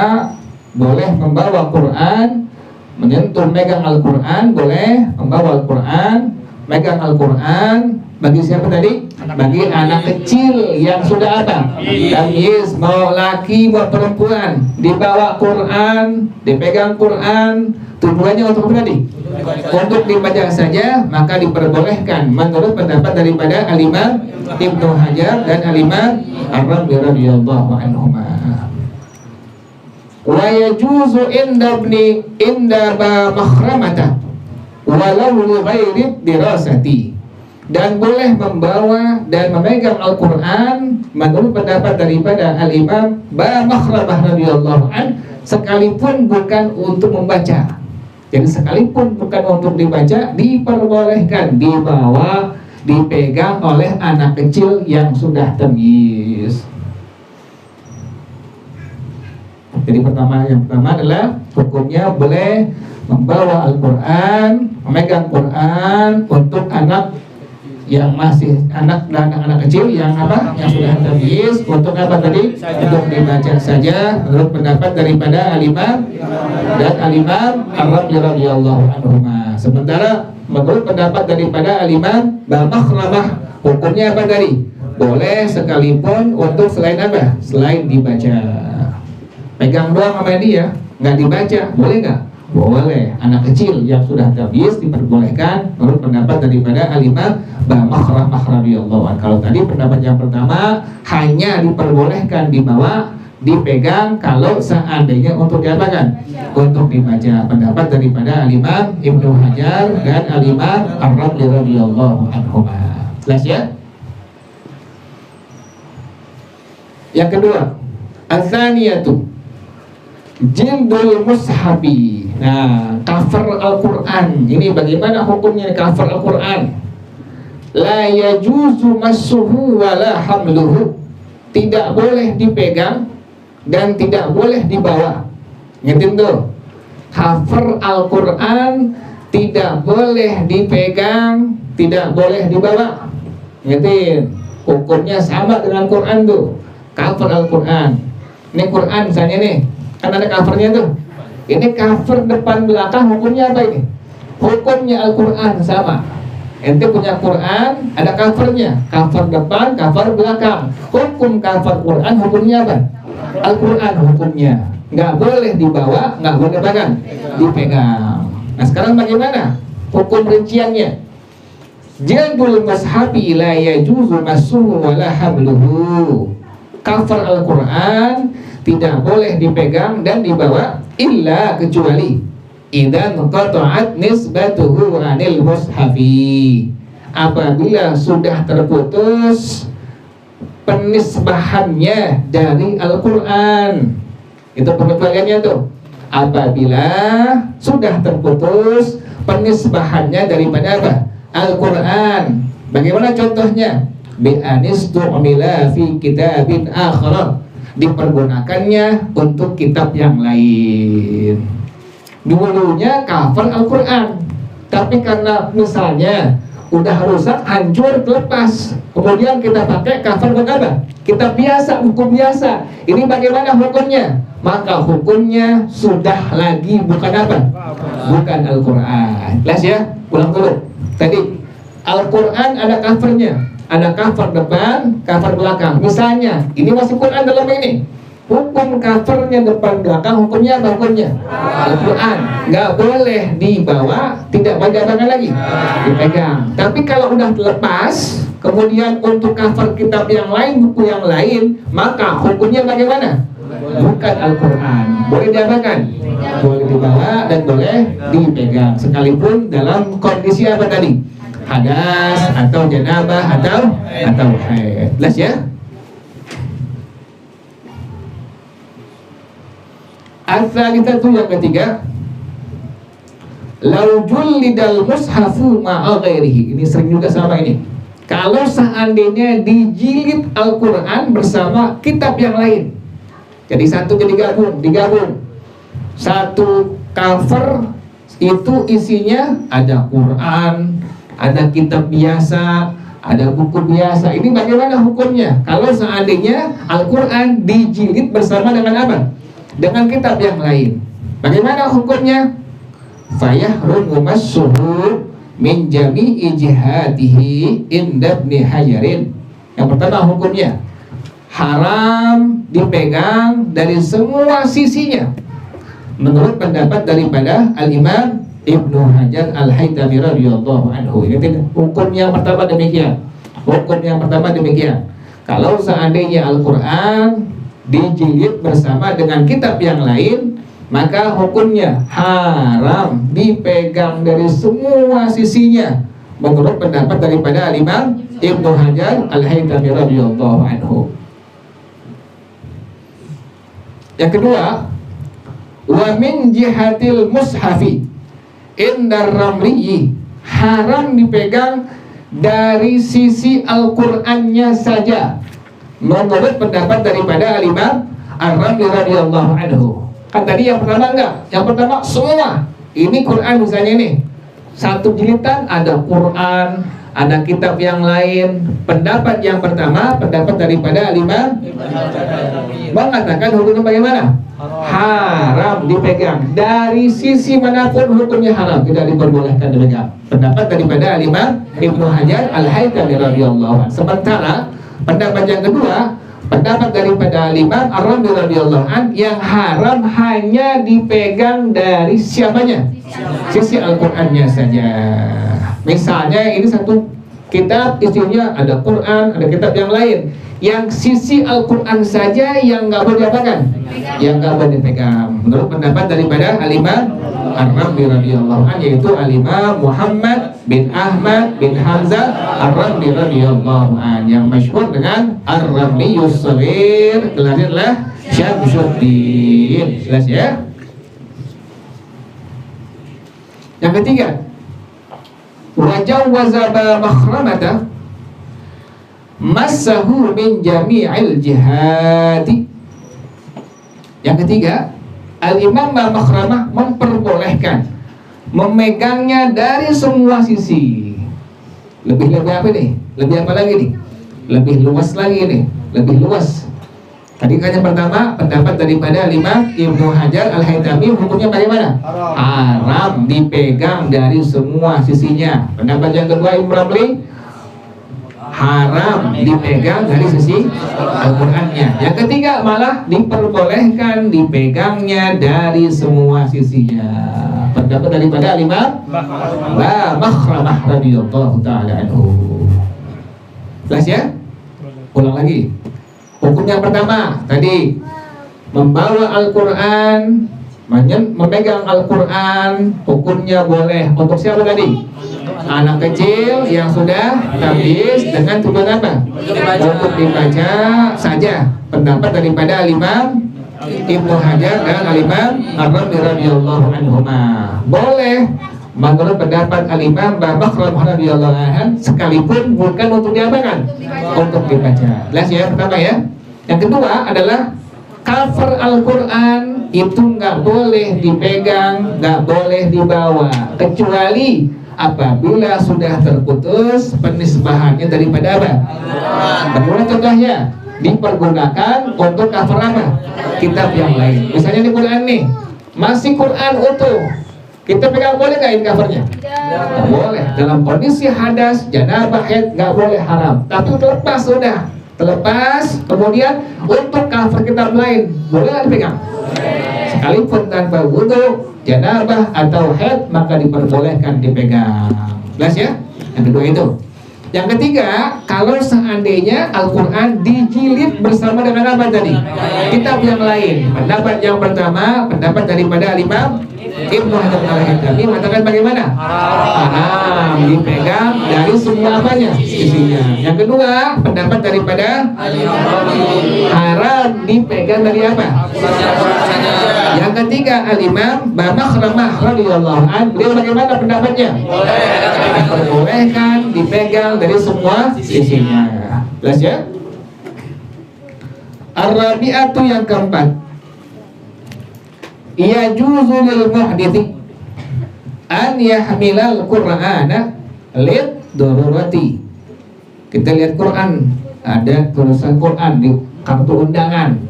boleh membawa Quran, menyentuh megang Al-Quran, boleh membawa Al-Quran, megang Al-Quran. Bagi siapa tadi? Bagi anak kecil yang sudah apa? Tamyiz, mau laki mau perempuan, dibawa Quran, dipegang Quran. Tujuannya untuk apa tadi? Untuk dibaca saja, maka diperbolehkan menurut pendapat daripada Al-Imam Ibnu Hajar dan Al-Imam Ar-Ramli radhiyallahu anhuma. Wa yajuzu inda makhramata walau li ghairi dirasati, dan boleh membawa dan memegang Al-Quran menurut pendapat daripada Al-Imam Ba Makhramah radhiyallahu an, sekalipun bukan untuk membaca. Jadi sekalipun bukan untuk dibaca, diperbolehkan dibawa, dipegang oleh anak kecil yang sudah tamyiz. Jadi yang pertama adalah hukumnya boleh membawa Al-Quran, memegang Quran untuk anak yang masih anak dan anak kecil yang apa? Yang sudah tamyiz, untuk apa tadi? Untuk dibaca saja menurut pendapat daripada Al-Imam dan Al-Imam Ar-Ramli radhiyallahu anhuma. Sementara menurut pendapat daripada Al-Imam Ba Makhramah, hukumnya apa tadi? Boleh sekalipun untuk selain apa? Selain dibaca. Pegang doang sama dia, nggak dibaca, boleh nggak? Boleh. Anak kecil yang sudah tamyiz diperbolehkan menurut pendapat daripada Al-Imam Ba Makhramah radhiyallahu anhu. Kalau tadi pendapat yang pertama hanya diperbolehkan dibawa, dipegang kalau seandainya untuk diapakan? Untuk dibaca. Pendapat daripada Al-Imam Ibnu Hajar dan Al-Imam Ar-Ramli radhiyallahu anhu. Jelas ya? Yang kedua, az-zaniyatu jildul mushabi. Nah, cover Al-Quran ini bagaimana hukumnya cover Al-Quran? La yajuzu massuhu wa la hamluhu, tidak boleh dipegang dan tidak boleh dibawa. Ngertiin tuh? Cover Al-Quran tidak boleh dipegang, tidak boleh dibawa. Ngertiin? Hukumnya sama dengan Quran tuh. Cover Al-Quran. Ini Quran misalnya nih, kan ada covernya tuh. Ini cover depan belakang, hukumnya apa ini? Hukumnya Al-Quran sama. Ente punya Quran, ada covernya, cover depan, cover belakang. Hukum cover Quran, hukumnya apa? Al-Quran hukumnya. Nggak boleh dibawa, nggak boleh dipegang. Nah sekarang bagaimana hukum rinciannya? Jildul mushabi la yajuzu massuhu wa la hamluhu. Cover Al-Quran tidak boleh dipegang dan dibawa illa kecuali idan qata'at nisbatuhu 'anil mushafi, apabila sudah terputus penisbahannya dari Al-Quran. Itu pengecualiannya tuh, apabila sudah terputus penisbahannya daripada apa? Al-Quran. Bagaimana contohnya? Bi anistu'mila fi kitabin akhar, dipergunakannya untuk kitab yang lain. Dulunya cover Al-Quran, tapi karena misalnya udah rusak, hancur, lepas, kemudian kita pakai cover buat apa? Kitab biasa, buku biasa. Ini bagaimana hukumnya? Maka hukumnya sudah lagi bukan apa? Bukan Al-Quran. Jelas ya? Ulang dulu. Tadi Al-Quran ada covernya, ada cover depan, cover belakang. Misalnya ini masih Quran dalam ini, hukum covernya depan belakang, hukumnya apa hukumnya? Al-Quran. Nggak boleh dibawa, tidak boleh dipegang lagi, dipegang. Tapi kalau udah lepas, kemudian untuk cover kitab yang lain, buku yang lain, maka hukumnya bagaimana? Bukan Al-Quran. Boleh diapakan? Boleh dibawa dan boleh dipegang, sekalipun dalam kondisi apa tadi? Hadas atau janabah atau haid. Jelas ya? Al-thalithatu yang ketiga, lau jullidal mushafu ma'a ghairihi. Ini sering juga sama ini. Kalau seandainya dijilid Al-Quran bersama kitab yang lain, jadi satu digabung. Satu cover itu isinya ada Quran, ada kitab biasa, ada buku biasa. Ini bagaimana hukumnya? Kalau seandainya Al-Quran dijilid bersama dengan apa? Dengan kitab yang lain, bagaimana hukumnya? Fayahrumu massuhu min jami'i jihatihi inda Ibnu Hajarin. Yang pertama hukumnya haram dipegang dari semua sisinya, menurut pendapat daripada Al-Imam Ibnu Hajar Al-Haytami radhiyallahu anhu. Hukum yang pertama demikian. Kalau seandainya Al-Quran dijilid bersama dengan kitab yang lain, maka hukumnya haram dipegang dari semua sisinya, menurut pendapat daripada Al-Imam Ibnu Hajar Al-Haytami radhiyallahu anhu. Yang kedua, wa min jihatil mushafi indar ramliyi, haram dipegang dari sisi Al-Qur'annya saja, menurut pendapat daripada Al-Imam Ar-Ramli radhiyallahu anhu. Kan tadi yang pertama enggak, yang pertama semua. Ini Quran misalnya nih, satu jilidan ada Quran, ada kitab yang lain. Pendapat yang pertama, pendapat daripada Al-Imam mengatakan hukumnya bagaimana? Haram dipegang. Dari sisi manapun hukumnya haram, tidak diperbolehkan dipegang. Pendapat daripada Al-Imam Ibnu Hajar Al-Haytami radhiyallahu anhu. Sementara pendapat yang kedua, pendapat daripada Al-Imam Ar-Ramli radhiyallahu anhu, yang haram hanya dipegang dari siapanya? Sisi Al-Qur'annya saja. Misalnya ini satu kitab isinya ada Quran, ada kitab yang lain, yang sisi Al-Quran saja yang nggak boleh diapakan, yang nggak boleh dipegang, menurut pendapat daripada Al-Imam Ar-Ramli radhiyallahu anhu, yaitu Al-Imam Muhammad bin Ahmad bin Hamzah Ar-Ramli radhiyallahu anhu, yang masyhur dengan Ar-Ramli Yus-Shaghir, gelarnya Syamsuddin. Jelas ya? Yang ketiga, wajawwaza makhramata massahu min jami'il jihadi. Yang ketiga, Al-Imam Makhramah memperbolehkan memegangnya dari semua sisi. Lebih apa nih? Lebih apa lagi nih? Lebih luas lagi nih, lebih luas. Tadi kan yang pertama pendapat daripada Al-Imam Ibnu Hajar Al-Haytami, hukumnya bagaimana? Haram dipegang dari semua sisinya. Pendapat yang kedua Ibnu Ramli, haram dipegang dari sisi Al-Qur'annya. Yang ketiga malah diperbolehkan dipegangnya dari semua sisinya. Pendapat daripada Al-Imam Makhramah radhiyallahu ta'ala anhu. Jelas ya? Ulang lagi. Hukum yang pertama tadi, membawa Al-Quran, memegang Al-Quran, hukumnya boleh untuk siapa tadi? Anak kecil yang sudah tamyiz dengan tujuan apa? Untuk dibaca saja. Pendapat daripada Al-Imam Ibnu Hajar dan Al-Imam Ar-Ramli radhiyallahu anhuma. Boleh menurut pendapat Al-Imam Makhramah radhiyallahu anhu, sekalipun bukan untuk diapakan, untuk dibaca. Jelas ya? Pertama ya. Yang kedua adalah cover Al-Quran itu nggak boleh dipegang, nggak boleh dibawa, kecuali apabila sudah terputus penisbahannya daripada apa? Bagaimana contohnya? Dipergunakan untuk cover apa? Kitab yang lain. Misalnya di Quran nih, masih Quran utuh, kita pegang boleh nggak ini covernya? Nggak boleh. Dalam kondisi hadas, janabah, haid nggak boleh, haram. Tapi terlepas sudah, terlepas, kemudian untuk mushaf kitab lain, boleh nggak dipegang? Sekalipun tanpa wudu, janabah atau haid, maka diperbolehkan dipegang. Jelas ya? Yang kedua itu. Yang ketiga, kalau seandainya Al-Quran dijilid bersama dengan apa tadi? Kitab yang lain. Pendapat yang pertama, pendapat daripada Imam Ibnu Hajar al-Haytami mengatakan bagaimana? Haram dipegang dari semua apanya? Isinya. Yang kedua, pendapat daripada haram dipegang dari apa? Yang ketiga, Al-Imam Bamakhramah radhiyallahu anhu, beliau bagaimana pendapatnya? Diperbolehkan dipegang dari semua isinya. Jelas ya? Ar-rabi'atu yang keempat, yajuzu lil muhdithi an yahmilal qur'ana lid darurati. Kita lihat Quran, ada tulisan Quran di kartu undangan.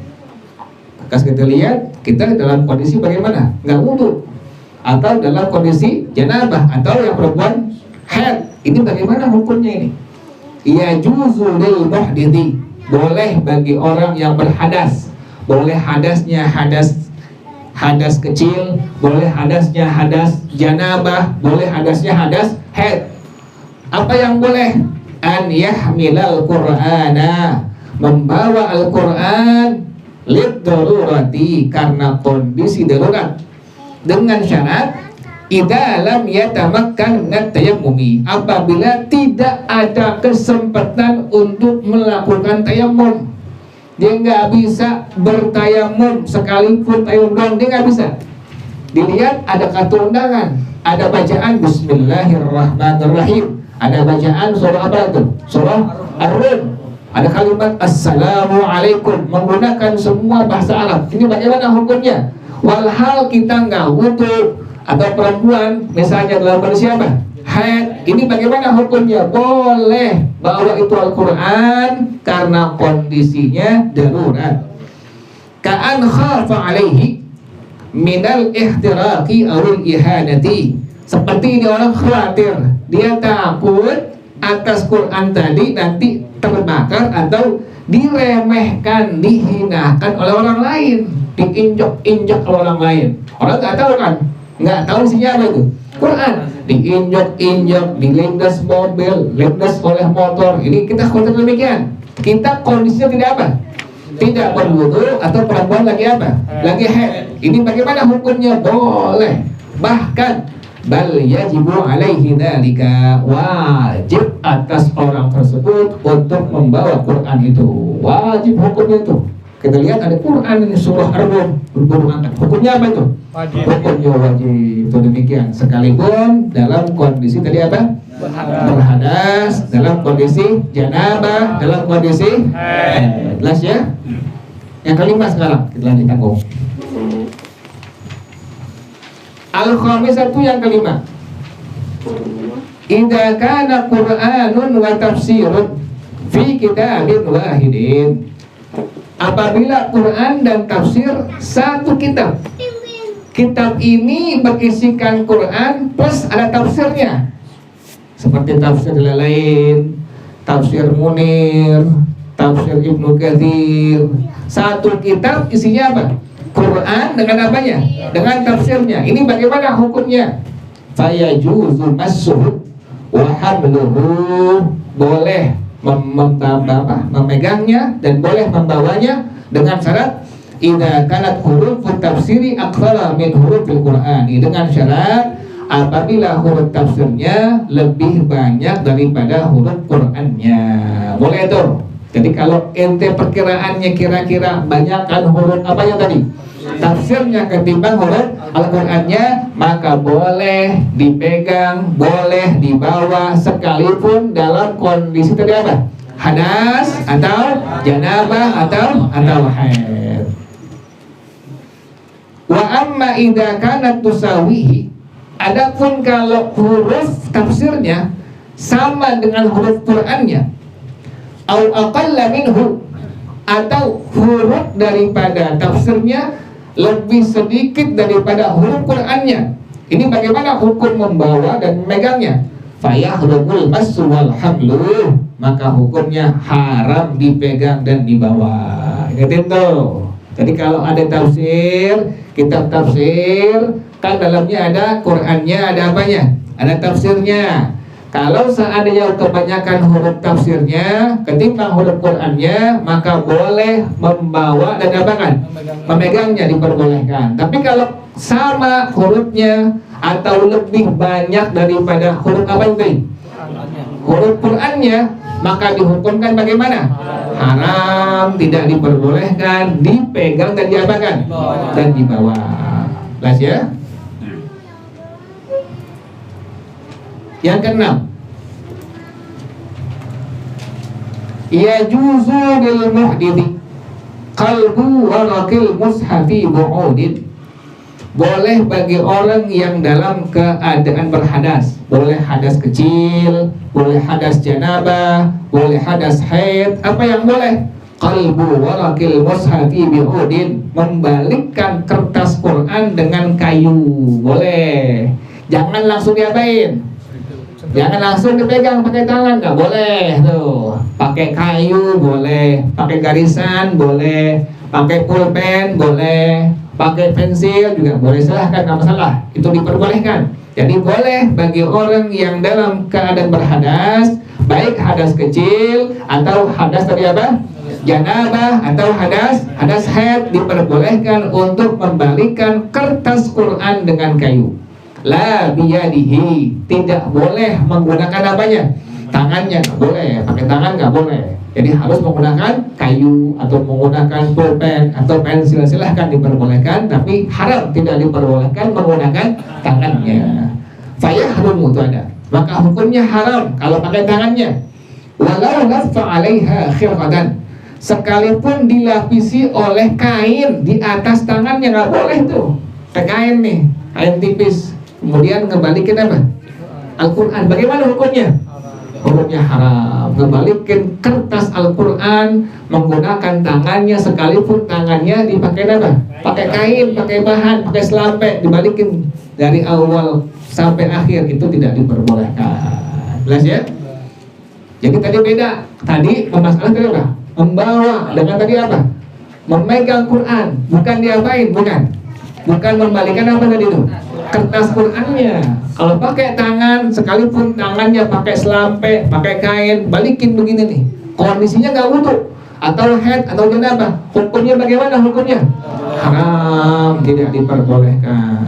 Pas kita lihat, kita dalam kondisi bagaimana? Nggak wudu, atau dalam kondisi janabah, atau yang perempuan haid. Ini bagaimana hukumnya ini? Yajuzu lil muhdithi, boleh bagi orang yang berhadas. Boleh hadasnya hadas kecil, boleh hadasnya hadas janabah, boleh hadasnya hadas haid. Apa yang boleh? An yahmilal qur'ana, membawa Al-Quran lid darurati, karena kondisi darurat, dengan syarat idza lam yatamakkan min tayammumi, apabila tidak ada kesempatan untuk melakukan tayammum. Dia nggak bisa bertayamum, sekalipun tayamum doang dia nggak bisa. Dilihat ada kartu undangan, ada bacaan Bismillahirrahmanirrahim, ada bacaan surah apa itu? Surah Ar-Rum, ada kalimat Assalamualaikum, menggunakan semua bahasa Arab. Ini bagaimana hukumnya? Walhal kita nggak wudu, atau perempuan misalnya dalam kondisi apa? Haid. Ini bagaimana hukumnya? Boleh bawa itu Al-Quran karena kondisinya darurat. Ka'an khafa alaihi minal ihtiraqi awil ihanati, seperti ini orang khawatir, dia takut atas Quran tadi nanti terbakar atau diremehkan, dihinakan oleh orang lain, diinjak-injak oleh orang lain. Orang nggak tahu kan, nggak tahu isinya apa itu Quran, diinjak-injak, dilindas mobil, lindas oleh motor. Ini kita khawatir demikian. Kita kondisinya tidak apa? Tidak berwudu, atau perempuan lagi apa? Lagi haid. Ini bagaimana hukumnya? Boleh. Bahkan bal yajibu alaihi dzalika, wajib atas orang tersebut untuk membawa Quran itu. Wajib hukumnya itu. Kita lihat ada Quran ini surah Ar-Rum, hukumnya apa itu? Wajib. Hukumnya wajib. Itu demikian. Sekalipun dalam kondisi tadi apa? Berhadas, dalam kondisi janabah, dalam kondisi jelas ya. Yang kelima sekarang kita lanjut tanggung. Al-khamisatu yang kelima, idza kana Qur'anun wa tafsirun fi kitabin wahidin, apabila Quran dan tafsir satu kitab. Kitab ini berisikan Quran plus ada tafsirnya, seperti tafsir lain, tafsir Munir, tafsir Ibnu Katsir. Satu kitab isinya apa? Quran dengan apanya? Dengan tafsirnya. Ini bagaimana hukumnya? Fayajuzu massuhu wa hamluhu, boleh memegangnya dan boleh membawanya dengan syarat idza kanat huruf tafsiri aktsara min hurufil Qur'ani, dengan syarat apabila huruf tafsirnya lebih banyak daripada huruf Qur'annya. Boleh tuh. Jadi kalau ente perkiraannya kira-kira banyakkan huruf apanya tadi? Tafsirnya ketimbang huruf Al-Qur'annya, maka boleh dipegang, boleh dibawa sekalipun dalam kondisi tadi apa? Hadas atau janabah atau haid. Wa amma idza kanat tusawihi, adapun kalau huruf tafsirnya sama dengan huruf Qur'annya, au aqalla minhu, atau huruf daripada tafsirnya lebih sedikit daripada huruf Qur'annya, ini bagaimana hukum membawa dan memegangnya? Fayahrumul massu wal hamlu, maka hukumnya haram dipegang dan dibawa. ingetin tuh. Jadi kalau ada tafsir, kitab tafsir, kan dalamnya ada Qur'annya, ada apanya? Ada tafsirnya. Kalau seandainya kebanyakan huruf tafsirnya ketimbang huruf Qur'annya, maka boleh membawa dan apa kan? Memegangnya diperbolehkan. Tapi kalau sama hurufnya atau lebih banyak daripada huruf apa itu? Huruf Qur'annya, maka dihukumkan bagaimana? Haram, tidak diperbolehkan dipegang dan diapakan? Dan dibawa. Jelas ya? Yang keenam, yajuzu lil muhdidi qalbu waraqil mushafi bu'udin. Boleh bagi orang yang dalam keadaan berhadas, boleh hadas kecil, boleh hadas janabah, boleh hadas haid, apa yang boleh? Qalbu waraqil mushafi bu'udin, membalikkan kertas Quran dengan kayu, boleh. Jangan langsung diapain? Jangan langsung dipegang pakai tangan, nggak boleh tuh. Pakai kayu boleh, pakai garisan boleh, pakai pulpen boleh, pakai pensil juga boleh, silahkan, nggak masalah, itu diperbolehkan. Jadi boleh bagi orang yang dalam keadaan berhadas, baik hadas kecil atau hadas tadi apa? Janabah atau hadas haid, diperbolehkan untuk membalikkan kertas Quran dengan kayu. La biyadihi, tidak boleh menggunakan apanya? Tangannya nggak boleh, pakai tangan nggak boleh. Jadi harus menggunakan kayu atau menggunakan pulpen atau pensil, silahkan diperbolehkan, tapi haram tidak diperbolehkan menggunakan tangannya. Fayahrumu, itu ada. Maka hukumnya haram kalau pakai tangannya. Walau laffa 'alaiha khirqatan, sekalipun dilapisi oleh kain di atas tangannya nggak boleh tuh. Kain nih, kain tipis. Kemudian ngebalikin apa? Al-Quran. Bagaimana hukumnya? Hukumnya haram. Ngebalikin kertas Al-Quran menggunakan tangannya, sekalipun tangannya dipakai apa? Pakai kain, pakai bahan, pakai selampe, dibalikin dari awal sampai akhir, itu tidak diperbolehkan. Jelas ya? Jadi tadi beda. Tadi pemasalah tadi apa? Membawa. Dengan tadi apa? Memegang Quran. Bukan diapain? Bukan membalikan apa tadi itu? Kertas Qur'annya. Kalau pakai tangan, sekalipun tangannya pakai selampe, pakai kain, balikin begini nih, kondisinya nggak wudu atau haid atau janabah, hukumnya bagaimana hukumnya? Haram, tidak diperbolehkan.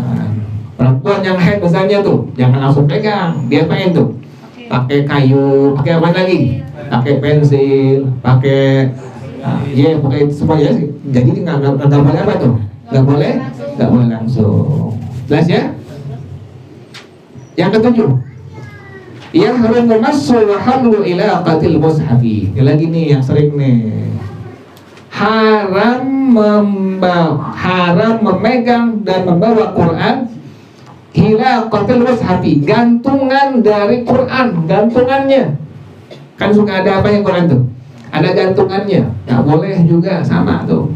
Perempuan yang haid misalnya tuh, jangan langsung pegang, dia pengen tuh pakai kayu, pakai apa lagi? Pakai pensil, pakai pakai semua ya. Jadi nggak boleh apa tuh? Nggak boleh langsung. Jelas ya? Yang ketujuh, yahrumu massu wa hamlu ilaqatil mushafi. Ini lagi nih yang sering nih. Haram memegang dan membawa Quran ilaqatil mushafi, gantungan dari Quran, gantungannya. Kan suka ada apa yang Quran tuh? Ada gantungannya. Nggak boleh juga, sama tuh.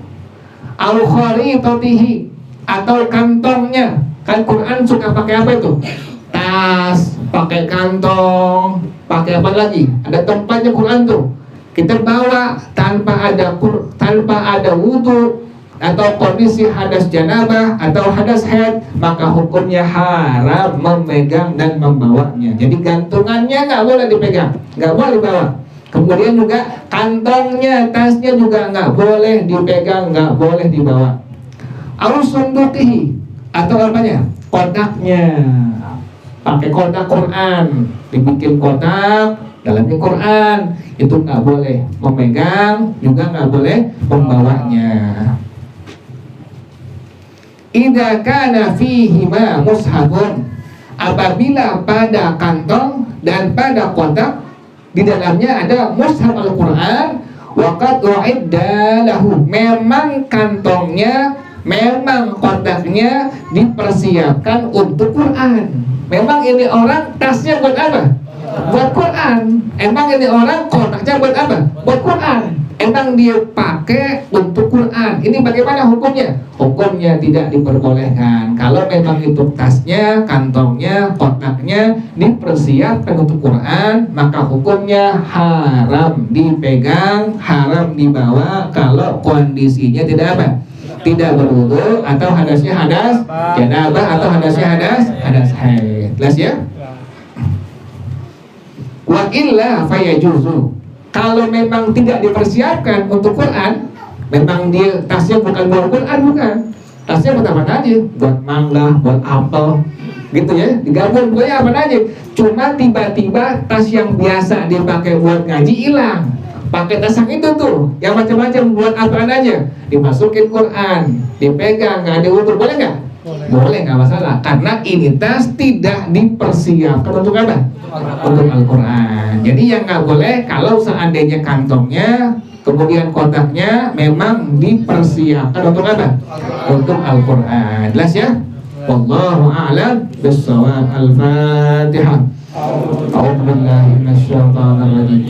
Al-kharitatihi, atau kantongnya. Kan Quran suka pakai apa itu? Tas, pakai kantong, pakai apa lagi? Ada tempatnya Quran tuh. Kita bawa tanpa ada wudu atau kondisi hadas janabah atau hadas haid, maka hukumnya haram memegang dan membawanya. Jadi gantungannya nggak boleh dipegang, nggak boleh dibawa. Kemudian juga kantongnya, tasnya juga nggak boleh dipegang, nggak boleh dibawa. Al-sunduqihi, atau apanya? Kotaknya. Pakai kotak Quran, dibikin kotak dalamnya Quran, itu nggak boleh memegang, juga nggak boleh membawanya. Idza kana fihi ma mushafun, apabila pada kantong dan pada kotak di dalamnya ada mushaf Al-Quran, waqad u'idda lahu, memang kantongnya, memang kotaknya dipersiapkan untuk Quran. Memang ini orang tasnya buat apa? Buat Quran. Emang ini orang kotaknya buat apa? Buat Quran. Emang dia pakai untuk Quran. Ini bagaimana hukumnya? Hukumnya tidak diperbolehkan. Kalau memang itu tasnya, kantongnya, kotaknya dipersiapkan untuk Quran, maka hukumnya haram dipegang, haram dibawa kalau kondisinya tidak apa? Tidak berwudu atau hadasnya hadas janabah atau hadasnya hadas haid. Jelas ya? Wa illa fayajuzu. Kalau memang tidak dipersiapkan untuk Quran, memang dia tasnya bukan buat Quran, bukan. Tasnya buat apa aja? Buat mangga, buat apel, gitu ya. Digabung pokoknya apa aja. Cuma tiba-tiba tas yang biasa dia pakai buat ngaji hilang. Pakai tas yang itu tuh, yang macam-macam buat apaan aja. Dimasukin Quran, dipegang, nggak ada wudu, boleh nggak? Boleh, nggak masalah. Karena ini tas tidak dipersiapkan untuk apa? Untuk Al-Quran. Jadi yang nggak boleh kalau seandainya kantongnya, kemudian kotaknya memang dipersiapkan untuk apa? Untuk Al-Quran. Jelas ya? Wallahu a'lam bishawab. Al-Fatihah. A'udzu billahi minasyaitonir rajim.